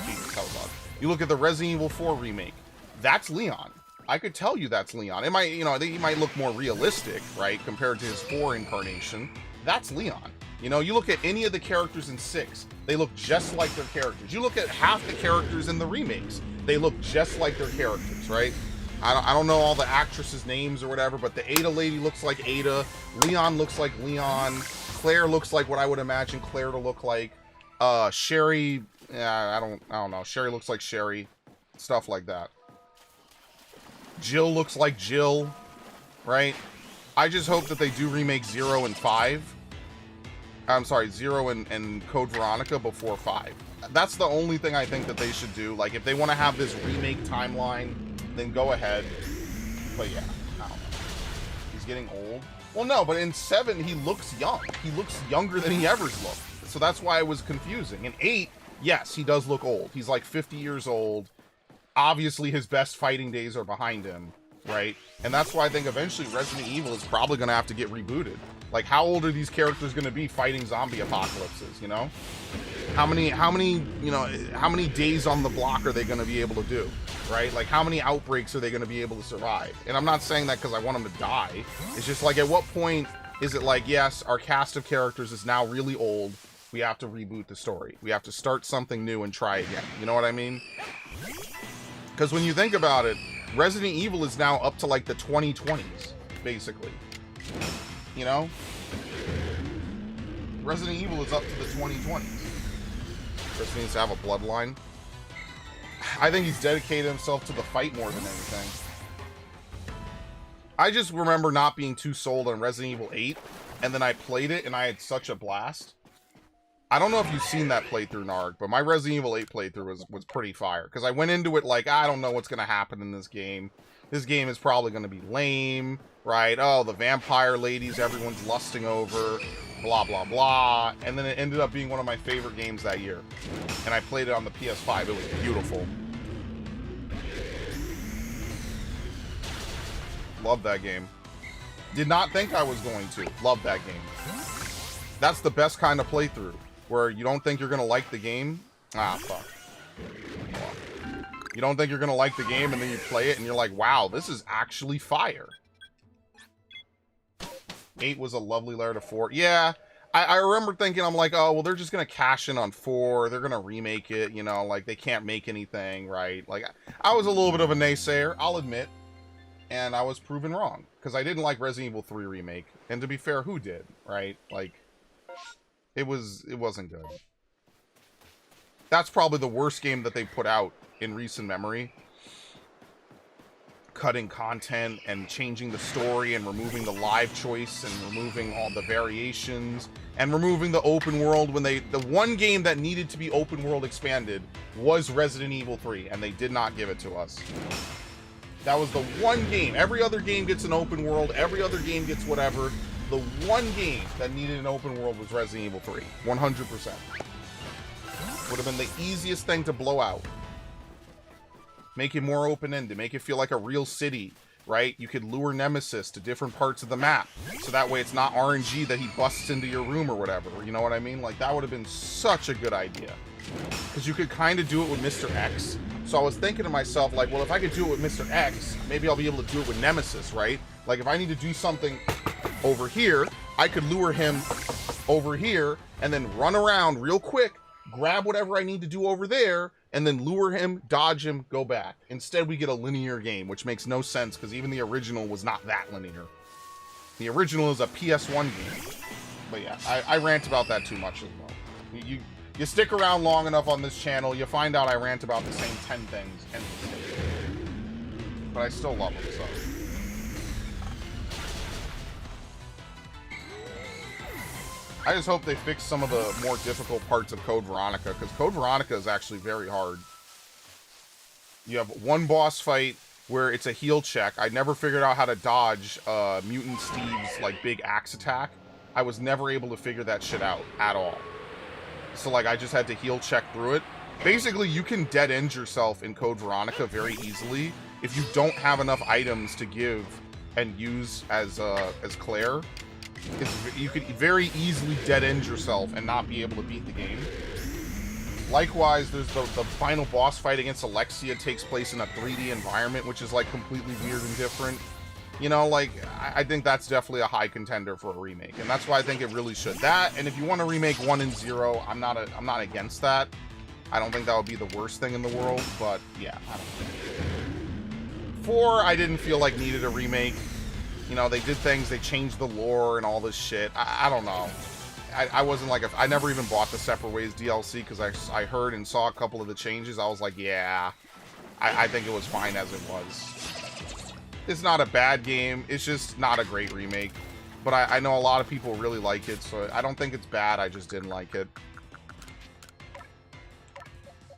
Jesus, that was odd. You look at the Resident Evil 4 remake. That's Leon. I could tell you that's Leon. It might, you know, he might look more realistic, right, compared to his 4 incarnation. That's Leon. You know, you look at any of the characters in 6, they look just like their characters. You look at half the characters in the remakes, they look just like their characters, right? I don't know all the actresses' names or whatever, but the Ada lady looks like Ada. Leon looks like Leon. Claire looks like what I would imagine Claire to look like. Sherry, I don't know. Sherry looks like Sherry. Stuff like that. Jill looks like Jill, right? I just hope that they do remake 0 and 5. I'm sorry, 0 and Code Veronica before 5. That's the only thing I think that they should do. Like, if they want to have this remake timeline, then go ahead. But yeah, I don't know. He's getting old. Well, no, but in 7, he looks young. He looks younger than he ever looked. So that's why it was confusing. In 8, yes, he does look old. He's like 50 years old. Obviously, his best fighting days are behind him, right? And that's why I think eventually Resident Evil is probably going to have to get rebooted. Like, how old are these characters going to be fighting zombie apocalypses, you know? How many days on the block are they going to be able to do, right? Like, how many outbreaks are they going to be able to survive? And I'm not saying that because I want them to die. It's just like, at what point is it like, yes, our cast of characters is now really old. We have to reboot the story. We have to start something new and try again. You know what I mean? Because when you think about it, Resident Evil is now up to like the 2020s, basically. You know? Resident Evil is up to the 2020s. Chris needs to have a bloodline. I think he's dedicated himself to the fight more than anything. I just remember not being too sold on Resident Evil 8, and then I played it and I had such a blast. I don't know if you've seen that playthrough, Narg, but my Resident Evil 8 playthrough was pretty fire. Because I went into it like, I don't know what's going to happen in this game. This game is probably going to be lame, right? Oh, the vampire ladies everyone's lusting over, blah, blah, blah. And then it ended up being one of my favorite games that year. And I played it on the PS5. It was beautiful. Love that game. Did not think I was going to. Love that game. That's the best kind of playthrough. Where you don't think you're going to like the game. Ah, fuck. You don't think you're going to like the game, and then you play it, and you're like, wow, this is actually fire. 8 was a lovely layer to 4. Yeah, I remember thinking, I'm like, oh, well, they're just going to cash in on 4. They're going to remake it, you know, like, they can't make anything, right? Like, I was a little bit of a naysayer, I'll admit. And I was proven wrong. Because I didn't like Resident Evil 3 Remake. And to be fair, who did, right? Like, it wasn't good. That's probably the worst game that they put out in recent memory. Cutting content and changing the story and removing the live choice and removing all the variations and removing the open world when the one game that needed to be open world expanded was Resident Evil 3, and they did not give it to us. That was the one game. Every other game gets an open world, every other game gets whatever. The one game that needed an open world was Resident Evil 3. 100%. Would have been the easiest thing to blow out. Make it more open-ended, make it feel like a real city, right? You could lure Nemesis to different parts of the map, so that way it's not RNG that he busts into your room or whatever, you know what I mean? Like, that would have been such a good idea. Because you could kind of do it with Mr. X. So I was thinking to myself, like, well, if I could do it with Mr. X, maybe I'll be able to do it with Nemesis, right? Like, if I need to do something over here, I could lure him over here, and then run around real quick, grab whatever I need to do over there, and then lure him, dodge him, go back. Instead, we get a linear game, which makes no sense, because even the original was not that linear. The original is a PS1 game. But yeah, I rant about that too much as well. You stick around long enough on this channel, you find out I rant about the same 10 things. But I still love them, so. I just hope they fix some of the more difficult parts of Code Veronica, because Code Veronica is actually very hard. You have one boss fight where it's a heal check. I never figured out how to dodge Mutant Steve's like big axe attack. I was never able to figure that shit out at all. So like I just had to heal check through it. Basically, you can dead end yourself in Code Veronica very easily if you don't have enough items to give and use as Claire. You could very easily dead end yourself and not be able to beat the game. Likewise, there's the final boss fight against Alexia takes place in a 3D environment, which is like completely weird and different. You know, like, I think that's definitely a high contender for a remake, and that's why I think it really should. That, and if you want to remake 1 and 0, I'm not against that. I don't think that would be the worst thing in the world, but yeah, I don't think. 4, I didn't feel like needed a remake. You know, they did things, they changed the lore and all this shit. I don't know. I wasn't like, I never even bought the Separate Ways DLC because I heard and saw a couple of the changes. I was like, yeah, I think it was fine as it was. It's not a bad game. It's just not a great remake. But I know a lot of people really like it, so I don't think it's bad. I just didn't like it.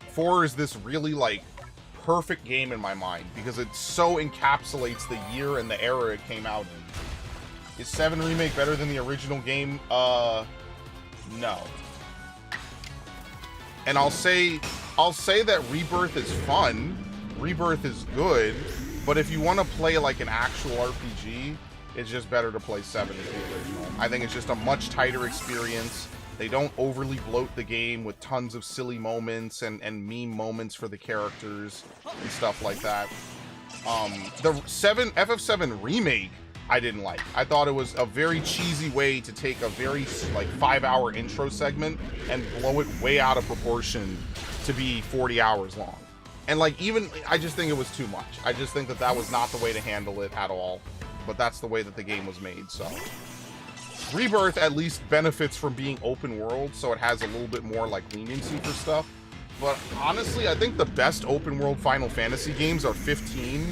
4 is this really, like, perfect game in my mind because it so encapsulates the year and the era it came out in. Is 7 Remake better than the original game? No. And I'll say that Rebirth is fun. Rebirth is good. But if you want to play like an actual RPG, it's just better to play 7 as the original. I think it's just a much tighter experience. They don't overly bloat the game with tons of silly moments and meme moments for the characters and stuff like that. The FF7 Remake, I didn't like. I thought it was a very cheesy way to take a very, like, 5-hour intro segment and blow it way out of proportion to be 40 hours long. And, like, even, I just think it was too much. I just think that was not the way to handle it at all. But that's the way that the game was made, so. Rebirth at least benefits from being open world, so it has a little bit more, like, leniency for stuff. But honestly, I think the best open world Final Fantasy games are 15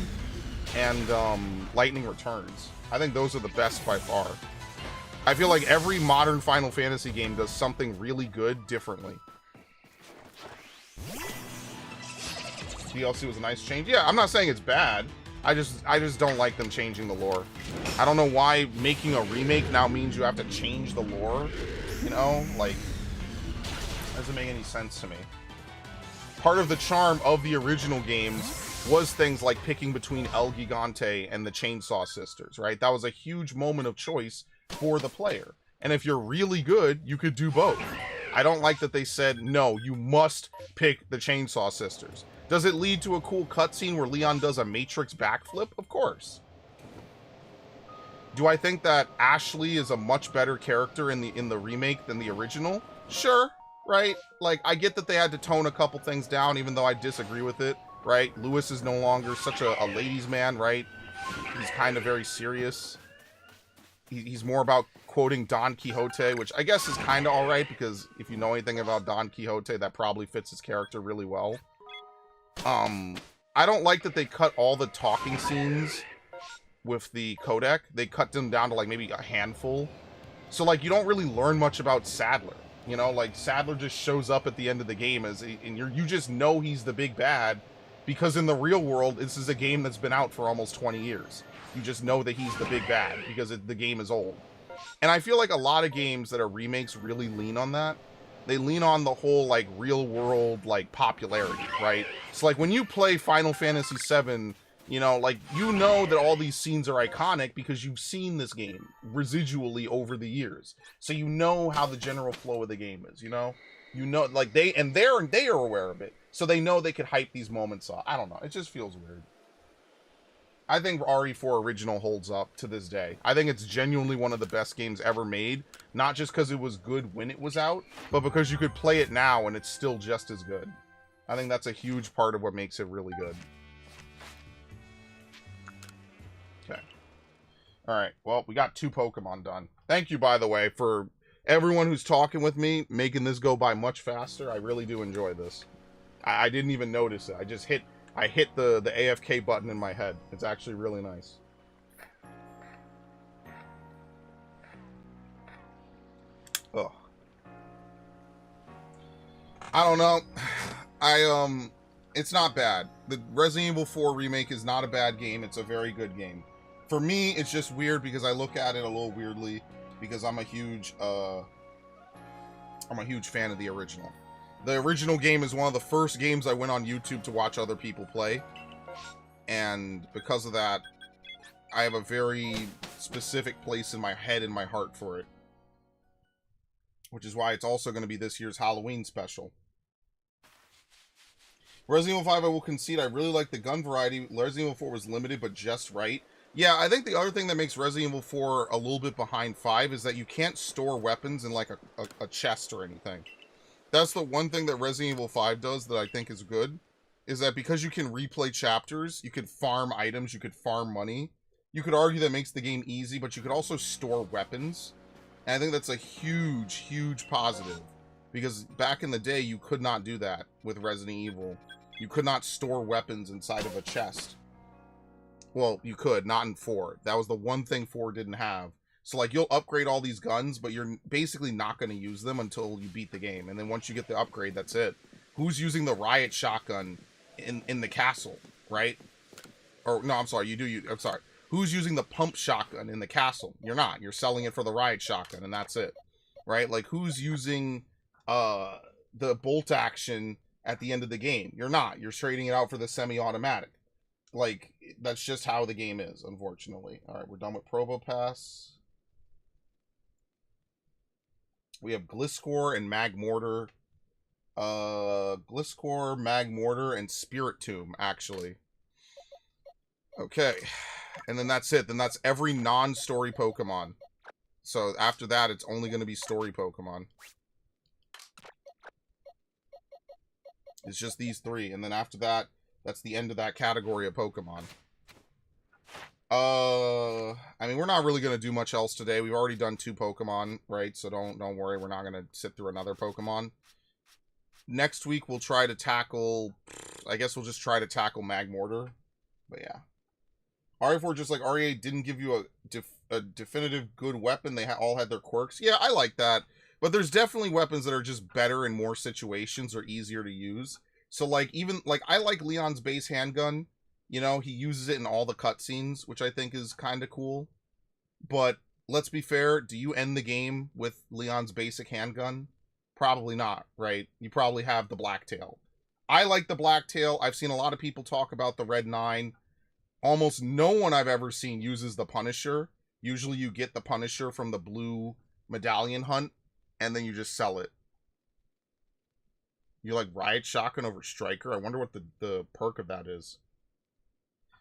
and Lightning Returns. I think those are the best by far. I feel like every modern Final Fantasy game does something really good differently. DLC was a nice change. Yeah, I'm not saying it's bad. I just don't like them changing the lore. I don't know why making a remake now means you have to change the lore. You know, like, doesn't make any sense to me. Part of the charm of the original games was things like picking between El Gigante and the Chainsaw Sisters, right? That was a huge moment of choice for the player. And if you're really good, you could do both. I don't like that they said, no, you must pick the Chainsaw Sisters. Does it lead to a cool cutscene where Leon does a Matrix backflip? Of course. Do I think that Ashley is a much better character in the remake than the original? Sure, right? Like, I get that they had to tone a couple things down, even though I disagree with it, right? Lewis is no longer such a ladies' man, right? He's kind of very serious. He's more about quoting Don Quixote, which I guess is kind of alright, because if you know anything about Don Quixote, that probably fits his character really well. I don't like that they cut all the talking scenes with the codec. They cut them down to like maybe a handful. So like you don't really learn much about Sadler. You know, like Sadler just shows up at the end of the game and you just know he's the big bad, because in the real world this is a game that's been out for almost 20 years. You just know that he's the big bad because the game is old. And I feel like a lot of games that are remakes really lean on that. They lean on the whole like real world like popularity, right? So like when you play Final Fantasy VII, you know, like you know that all these scenes are iconic because you've seen this game residually over the years. So you know how the general flow of the game is, you know? You know, like they are aware of it. So they know they could hype these moments off. I don't know. It just feels weird. I think RE4 Original holds up to this day. I think it's genuinely one of the best games ever made. Not just because it was good when it was out, but because you could play it now and it's still just as good. I think that's a huge part of what makes it really good. Okay. Alright, well, we got 2 Pokemon done. Thank you, by the way, for everyone who's talking with me, making this go by much faster. I really do enjoy this. I didn't even notice it. I hit the AFK button in my head. It's actually really nice. Ugh. I don't know. It's not bad. The Resident Evil 4 remake is not a bad game. It's a very good game. For me, it's just weird because I look at it a little weirdly because I'm a huge fan of the original. The original game is one of the first games I went on YouTube to watch other people play. And because of that, I have a very specific place in my head and my heart for it. Which is why it's also going to be this year's Halloween special. Resident Evil 5, I will concede, I really like the gun variety. Resident Evil 4 was limited, but just right. Yeah, I think the other thing that makes Resident Evil 4 a little bit behind 5 is that you can't store weapons in like a chest or anything. That's the one thing that Resident Evil 5 does that I think is good, is that because you can replay chapters, you could farm items, you could farm money. You could argue that makes the game easy, but you could also store weapons. And I think that's a huge, huge positive. Because back in the day, you could not do that with Resident Evil. You could not store weapons inside of a chest. Well, you could, not in 4. That was the one thing 4 didn't have. So, like, you'll upgrade all these guns, but you're basically not going to use them until you beat the game. And then once you get the upgrade, that's it. Who's using the riot shotgun in the castle, right? Or, no, I'm sorry, I'm sorry. Who's using the pump shotgun in the castle? You're not. You're selling it for the riot shotgun, and that's it. Right? Like, who's using the bolt action at the end of the game? You're not. You're trading it out for the semi-automatic. Like, that's just how the game is, unfortunately. Alright, we're done with Provo Pass. We have Gliscor and Magmortar. Gliscor, Magmortar, and Spirit Tomb, actually. Okay. And then that's it. Then that's every non-story Pokemon. So after that, it's only going to be story Pokemon. It's just these 3. And then after that, that's the end of that category of Pokemon. I mean, we're not really going to do much else today. We've already done 2 Pokemon, right? So don't worry. We're not going to sit through another Pokemon. Next week, we'll try to tackle... I guess we'll just try to tackle Magmortar. But yeah. RE4, just like RE8, didn't give you a definitive good weapon. They all had their quirks. Yeah, I like that. But there's definitely weapons that are just better in more situations or easier to use. So, like, even... Like, I like Leon's base handgun. You know, he uses it in all the cutscenes, which I think is kind of cool. But, let's be fair, do you end the game with Leon's basic handgun? Probably not, right? You probably have the Blacktail. I like the Blacktail. I've seen a lot of people talk about the Red 9. Almost no one I've ever seen uses the Punisher. Usually you get the Punisher from the blue medallion hunt, and then you just sell it. You like Riot Shotgun over Striker? I wonder what the perk of that is.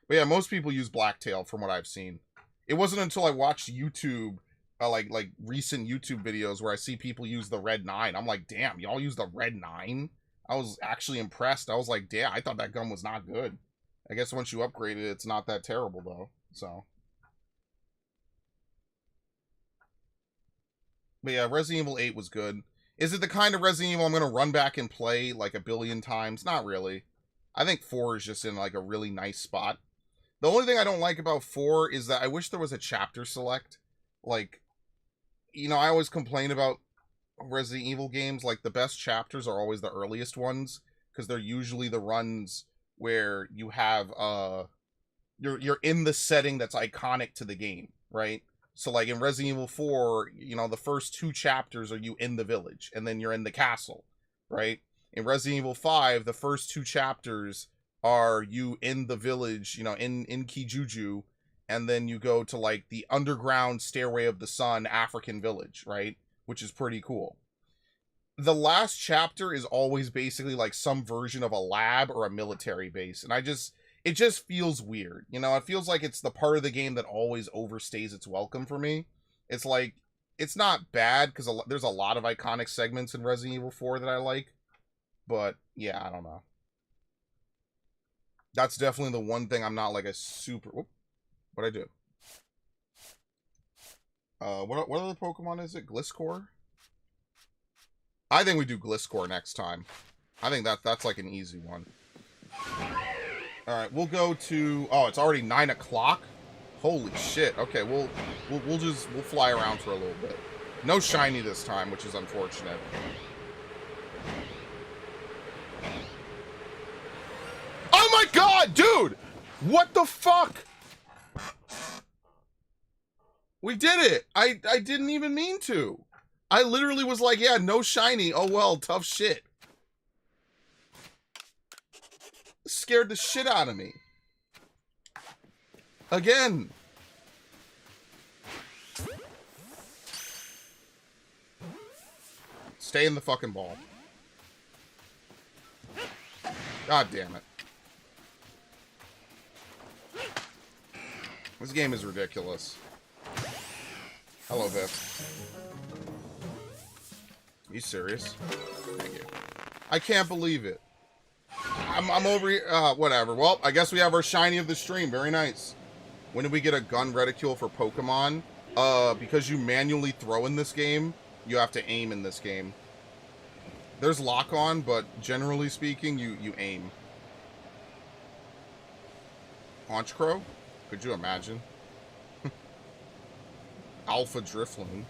But yeah, most people use Blacktail from what I've seen. It wasn't until I watched YouTube, like recent YouTube videos where I see people use the Red 9. I'm like, damn, y'all use the Red 9? I was actually impressed. I was like, damn, I thought that gun was not good. I guess once you upgrade it, it's not that terrible, though. So. But yeah, Resident Evil 8 was good. Is it the kind of Resident Evil I'm going to run back and play like a billion times? Not really. I think 4 is just in like a really nice spot. The only thing I don't like about 4 is that I wish there was a chapter select. Like, you know, I always complain about Resident Evil games. Like, the best chapters are always the earliest ones, because they're usually the runs where you have, you're in the setting that's iconic to the game, right? So, like, in Resident Evil 4, you know, the first 2 chapters are you in the village, and then you're in the castle, right? In Resident Evil 5, the first 2 chapters are you in the village, you know, in Kijuju, and then you go to, like, the underground Stairway of the Sun African village, right? Which is pretty cool. The last chapter is always basically, like, some version of a lab or a military base, and it just feels weird. You know, it feels like it's the part of the game that always overstays its welcome for me. It's like, it's not bad, because there's a lot of iconic segments in Resident Evil 4 that I like. But, yeah, I don't know. That's definitely the one thing I'm not like a super... Whoop, what'd I do? What other Pokemon is it? Gliscor? I think we do Gliscor next time. I think that's like an easy one. Alright, we'll go to... Oh, it's already 9 o'clock? Holy shit. Okay, we'll fly around for a little bit. No shiny this time, which is unfortunate. Oh my god, dude! What the fuck? We did it! I didn't even mean to. I literally was like, yeah, no shiny. Oh well, tough shit. Scared the shit out of me. Again. Stay in the fucking ball. God damn it. This game is ridiculous. Hello, Vic. Are you serious? Thank you. I can't believe it. I'm over here. Whatever. Well, I guess we have our shiny of the stream. Very nice. When did we get a gun reticule for Pokemon? Because you manually throw in this game, you have to aim in this game. There's lock on, but generally speaking, you aim. Honchcrow? Could you imagine? Alpha Drifloon.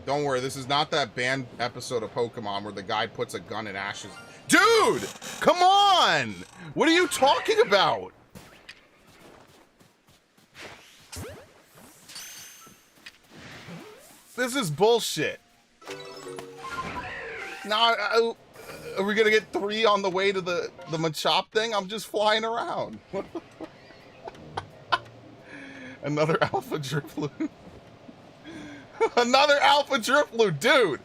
Don't worry, this is not that banned episode of Pokemon where the guy puts a gun in Ash's... Dude! Come on! What are you talking about? This is bullshit. Now, are we gonna get 3 on the way to the Machop thing? I'm just flying around. Another Alpha Drifloon. Another Alpha Drifloon, dude!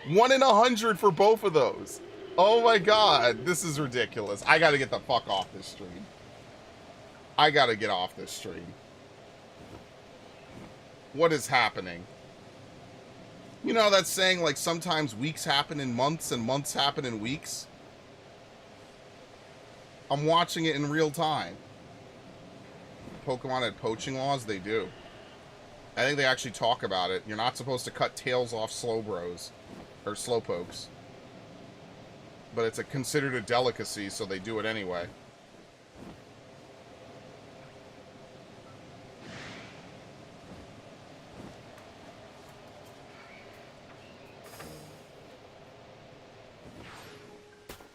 1 in 100 for both of those. Oh my god, this is ridiculous. I gotta get the fuck off this stream. I gotta get off this stream. What is happening? You know that saying, like, sometimes weeks happen in months and months happen in weeks? I'm watching it in real time. Pokemon had poaching laws? They do. I think they actually talk about it. You're not supposed to cut tails off Slowbros. Or Slowpokes. But it's considered a delicacy, so they do it anyway.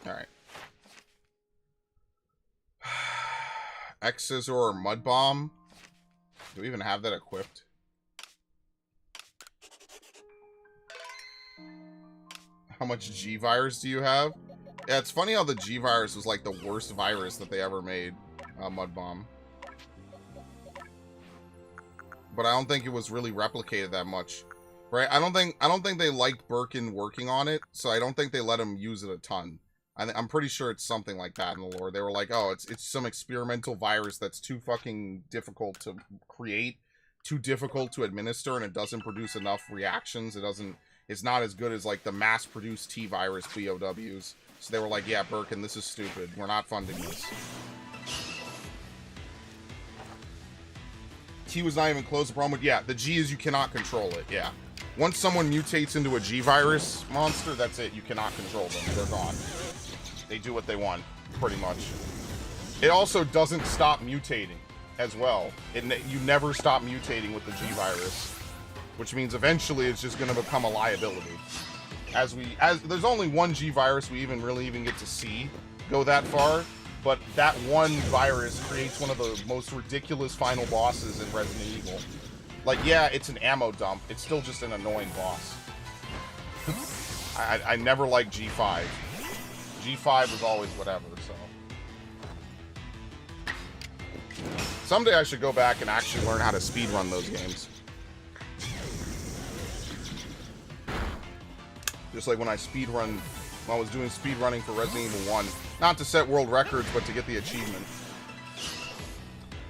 Alright. X-Scissor or Mud Bomb? Do we even have that equipped? How much G-Virus do you have? Yeah, it's funny how the G-Virus was like the worst virus that they ever made. Mud Bomb. But I don't think it was really replicated that much. Right? I don't think they liked Birkin working on it, so I don't think they let him use it a ton. I'm pretty sure it's something like that in the lore. They were like, oh, it's some experimental virus that's too fucking difficult to create, too difficult to administer, and it doesn't produce enough reactions. It's not as good as like the mass-produced T virus BOWs. So they were like, yeah, Birkin, this is stupid. We're not funding this. T was not even close. The problem with, yeah, the G is you cannot control it. Yeah. Once someone mutates into a G virus monster, that's it. You cannot control them. They're gone. They do what they want, pretty much. It also doesn't stop mutating as well. You never stop mutating with the G virus, which means eventually it's just going to become a liability. As there's only one G virus we really get to see go that far, but that one virus creates one of the most ridiculous final bosses in Resident Evil. Like, yeah, it's an ammo dump. It's still just an annoying boss. I never liked G5. G5 was always whatever, so. Someday I should go back and actually learn how to speedrun those games. Just like when I was doing speedrunning for Resident Evil 1. Not to set world records, but to get the achievement.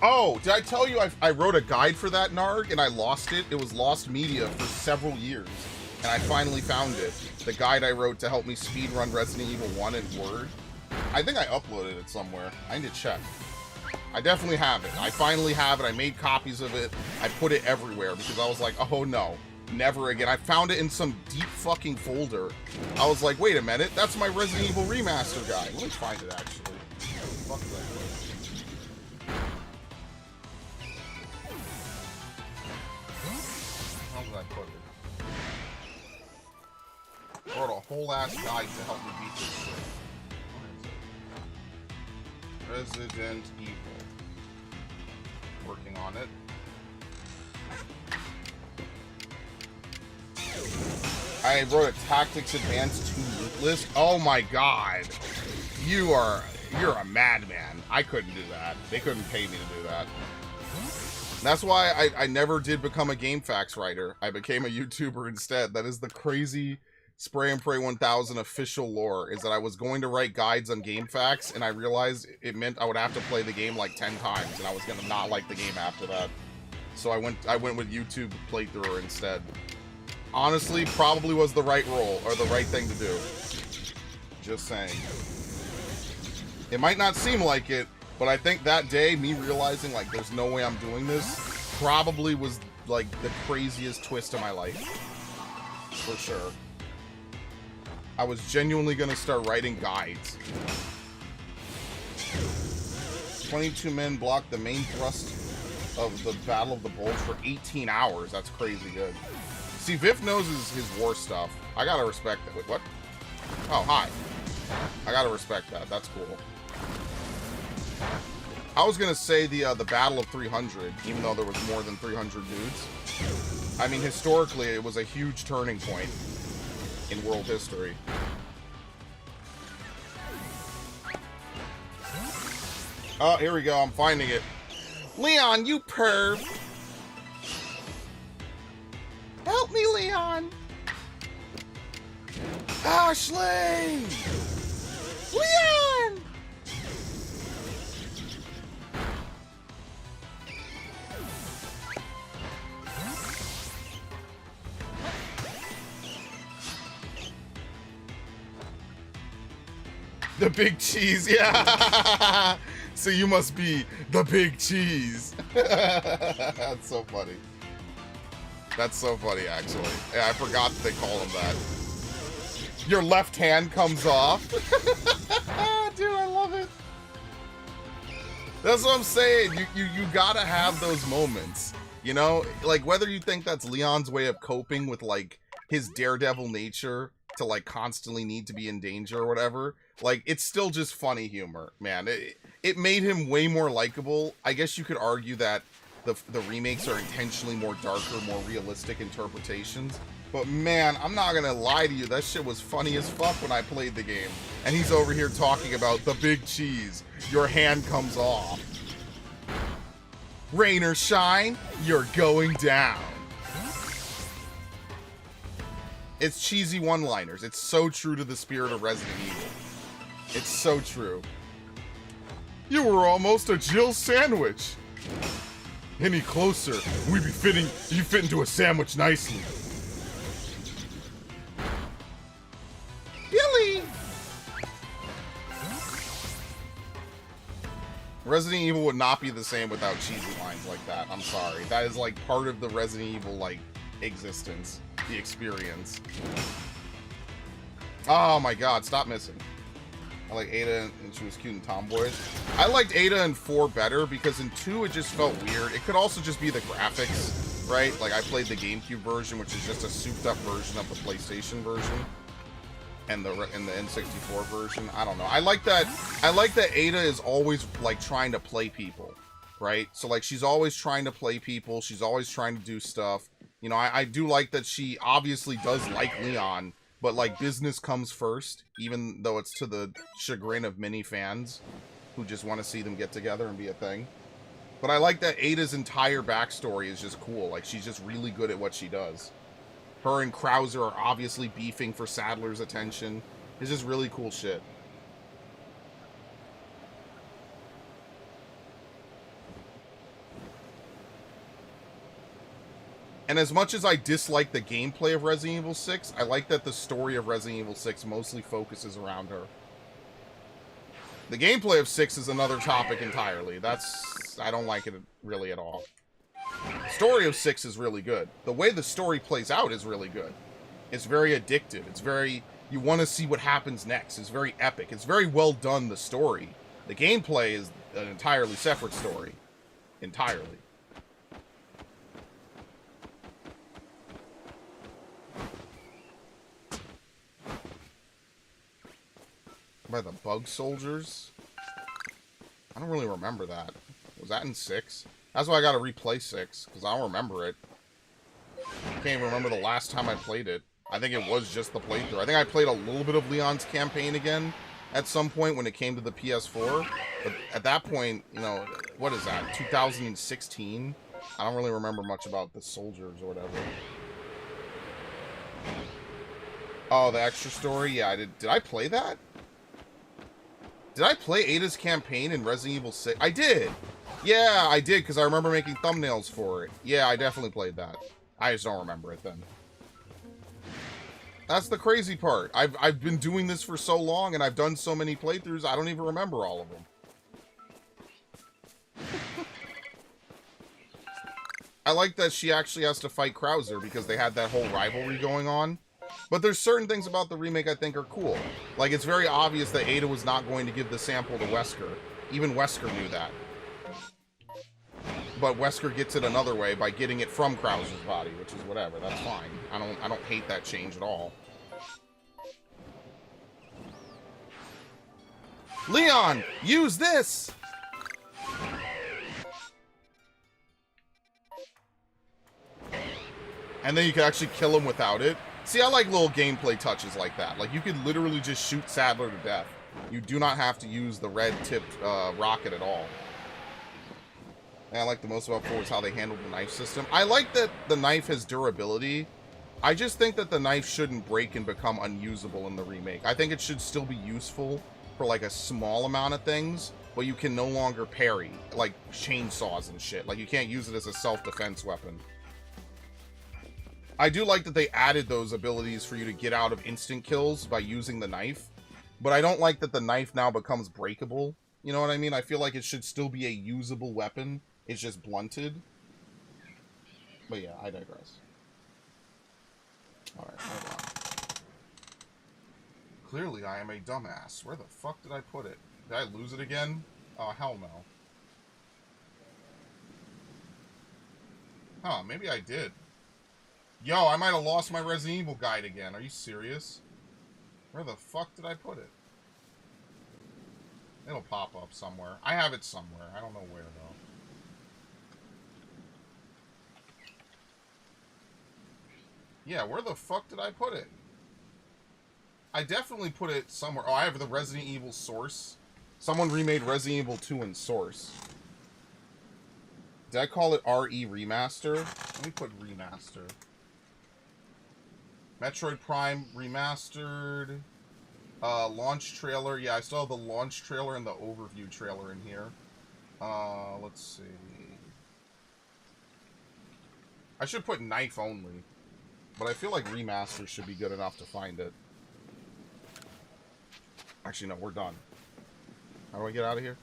Oh, did I tell you I wrote a guide for that, Narg, and I lost it? It was lost media for several years, and I finally found it. The guide I wrote to help me speedrun Resident Evil 1 in Word. I think I uploaded it somewhere. I need to check. I definitely have it. I finally have it. I made copies of it. I put it everywhere because I was like, oh no, never again. I found it in some deep fucking folder. I was like, wait a minute, that's my Resident Evil Remaster guide. Let me find it actually. Fuck that. How did I put it? I wrote a whole ass guide to help me beat this shit. What is it? Resident Evil. Working on it. I wrote a Tactics Advanced 2 loot list. Oh my god. You're a madman. I couldn't do that. They couldn't pay me to do that. That's why I never did become a GameFAQs writer. I became a YouTuber instead. That is the crazy Spray and Pray 1000 official lore, is that I was going to write guides on GameFAQs, and I realized it meant I would have to play the game like 10 times, and I was gonna not like the game after that. So I went with YouTube playthrough instead. Honestly, probably was the right role, or the right thing to do. Just saying. It might not seem like it, but I think that day, me realizing, like, there's no way I'm doing this, probably was, like, the craziest twist of my life. For sure. I was genuinely gonna start writing guides. 22 men blocked the main thrust of the Battle of the Bulge for 18 hours. That's crazy good. See, Viv knows his war stuff. I gotta respect that. Wait, what? Oh, hi. I gotta respect that. That's cool. I was gonna say the Battle of 300, even though there was more than 300 dudes. I mean, historically, it was a huge turning point in world history. Oh, here we go. I'm finding it. Leon, you perv. Help me, Leon. Ashley. Leon. The big cheese, yeah. So you must be the big cheese. That's so funny. That's so funny, actually. Yeah, I forgot that they call him that. Your left hand comes off. Dude, I love it. That's what I'm saying. You gotta have those moments. You know, like whether you think that's Leon's way of coping with like his daredevil nature to like constantly need to be in danger or whatever. Like, it's still just funny humor, man. It made him way more likable. I guess you could argue that the remakes are intentionally more darker, more realistic interpretations. But man, I'm not gonna lie to you, that shit was funny as fuck when I played the game. And he's over here talking about the big cheese. Your hand comes off. Rain or shine, you're going down. It's cheesy one-liners. It's so true to the spirit of Resident Evil. It's so true. You were almost a Jill sandwich. Any closer, we'd be fitting. You fit into a sandwich nicely. Billy. Resident Evil would not be the same without cheesy lines like that. I'm sorry. That is like part of the Resident Evil like existence, the experience. Oh my god, stop missing. I like Ada and she was cute and tomboyish. I liked Ada in 4 better because in 2 it just felt weird. It could also just be the graphics, right? Like I played the GameCube version, which is just a souped up version of the PlayStation version. And the N64 version. I don't know. I like that Ada is always like trying to play people, right? So like she's always trying to play people. She's always trying to do stuff. You know, I do like that she obviously does like Leon, but like business comes first, even though it's to the chagrin of many fans who just want to see them get together and be a thing. But I like that Ada's entire backstory is just cool. Like she's just really good at what she does. Her and Krauser are obviously beefing for Sadler's attention. It's just really cool shit. And as much as I dislike the gameplay of Resident Evil 6, I like that the story of Resident Evil 6 mostly focuses around her. The gameplay of 6 is another topic entirely. I don't like it really at all. The story of 6 is really good. The way the story plays out is really good. It's very addictive. It's very... You want to see what happens next. It's very epic. It's very well done, the story. The gameplay is an entirely separate story. Entirely. By the bug soldiers? I don't really remember that. Was that in 6? That's why I gotta replay 6, because I don't remember it. I can't even remember the last time I played it. I think it was just the playthrough. I think I played a little bit of Leon's campaign again at some point when it came to the PS4. But at that point, you know, what is that, 2016? I don't really remember much about the soldiers or whatever. Oh, the extra story? Yeah, I did. Did I play that? Did I play Ada's campaign in Resident Evil 6? I did! Yeah, I did, because I remember making thumbnails for it. Yeah, I definitely played that. I just don't remember it then. That's the crazy part. I've been doing this for so long, and I've done so many playthroughs, I don't even remember all of them. I like that she actually has to fight Krauser, because they had that whole rivalry going on. But there's certain things about the remake I think are cool. Like, it's very obvious that Ada was not going to give the sample to Wesker. Even Wesker knew that. But Wesker gets it another way by getting it from Krauser's body, which is whatever. That's fine. I don't hate that change at all. Leon, use this! And then you can actually kill him without it. See, I like little gameplay touches like that. Like, you could literally just shoot Sadler to death. You do not have to use the red-tipped rocket at all. And I like the most about 4 is how they handled the knife system. I like that the knife has durability. I just think that the knife shouldn't break and become unusable in the remake. I think it should still be useful for, like, a small amount of things, but you can no longer parry, like chainsaws and shit. Like, you can't use it as a self-defense weapon. I do like that they added those abilities for you to get out of instant kills by using the knife, but I don't like that the knife now becomes breakable. You know what I mean? I feel like it should still be a usable weapon. It's just blunted. But yeah, I digress. Alright, hold on. Clearly I am a dumbass. Where the fuck did I put it? Did I lose it again? Oh, hell no. Huh, maybe I did. Yo, I might have lost my Resident Evil guide again. Are you serious? Where the fuck did I put it? It'll pop up somewhere. I have it somewhere. I don't know where, though. Yeah, where the fuck did I put it? I definitely put it somewhere. Oh, I have the Resident Evil Source. Someone remade Resident Evil 2 in Source. Did I call it RE Remaster? Let me put Remaster. Metroid Prime Remastered. Launch trailer. Yeah, I still have the launch trailer and the overview trailer in here. Let's see. I should put knife only. But I feel like remaster should be good enough to find it. Actually, no, we're done. How do I get out of here?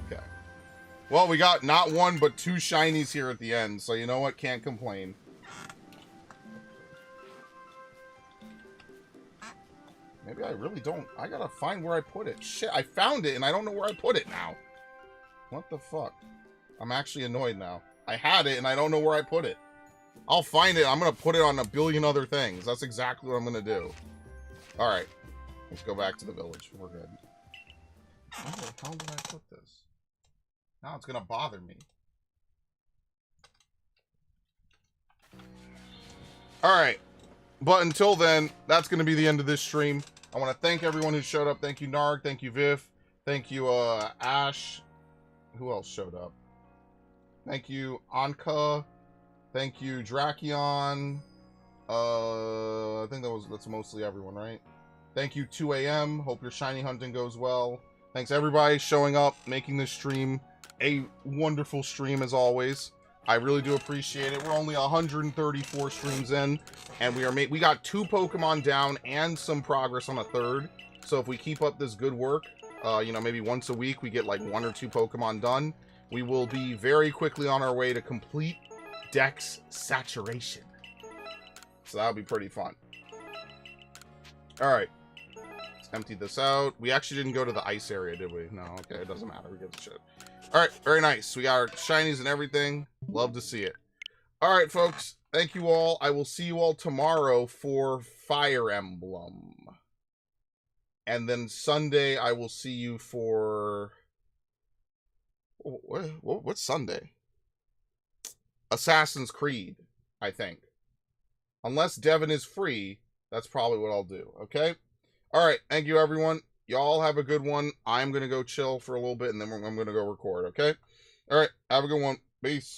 Okay. Well, we got not one, but 2 shinies here at the end. So you know what? Can't complain. Maybe I really don't. I gotta find where I put it. Shit, I found it and I don't know where I put it now. What the fuck? I'm actually annoyed now. I had it and I don't know where I put it. I'll find it. I'm gonna put it on a billion other things. That's exactly what I'm gonna do. Alright. Let's go back to the village. We're good. Where the hell did I put this? Now it's gonna bother me. Alright. But until then, that's gonna be the end of this stream. I want to thank everyone who showed up. Thank you, Narg. Thank you, Viv. Thank you, Ash. Who else showed up? Thank you, Anka. Thank you, Drakion. I think that's mostly everyone, right? Thank you, 2 AM. Hope your shiny hunting goes well. Thanks everybody showing up, making this stream a wonderful stream as always. I really do appreciate it. We're only 134 streams in, and we got 2 Pokemon down and some progress on a 3rd. So if we keep up this good work, you know, maybe once a week we get like 1 or 2 Pokemon done, we will be very quickly on our way to complete Dex saturation. So that'll be pretty fun. Alright. Let's empty this out. We actually didn't go to the ice area, did we? No, okay, it doesn't matter. We get the shit. Alright, very nice. We got our shinies and everything. Love to see it. Alright, folks. Thank you all. I will see you all tomorrow for Fire Emblem. And then Sunday, I will see you for... What's Sunday? Assassin's Creed, I think. Unless Devin is free, that's probably what I'll do, okay? Alright, thank you, everyone. Y'all have a good one. I'm going to go chill for a little bit, and then I'm going to go record, okay? Alright, have a good one. Peace.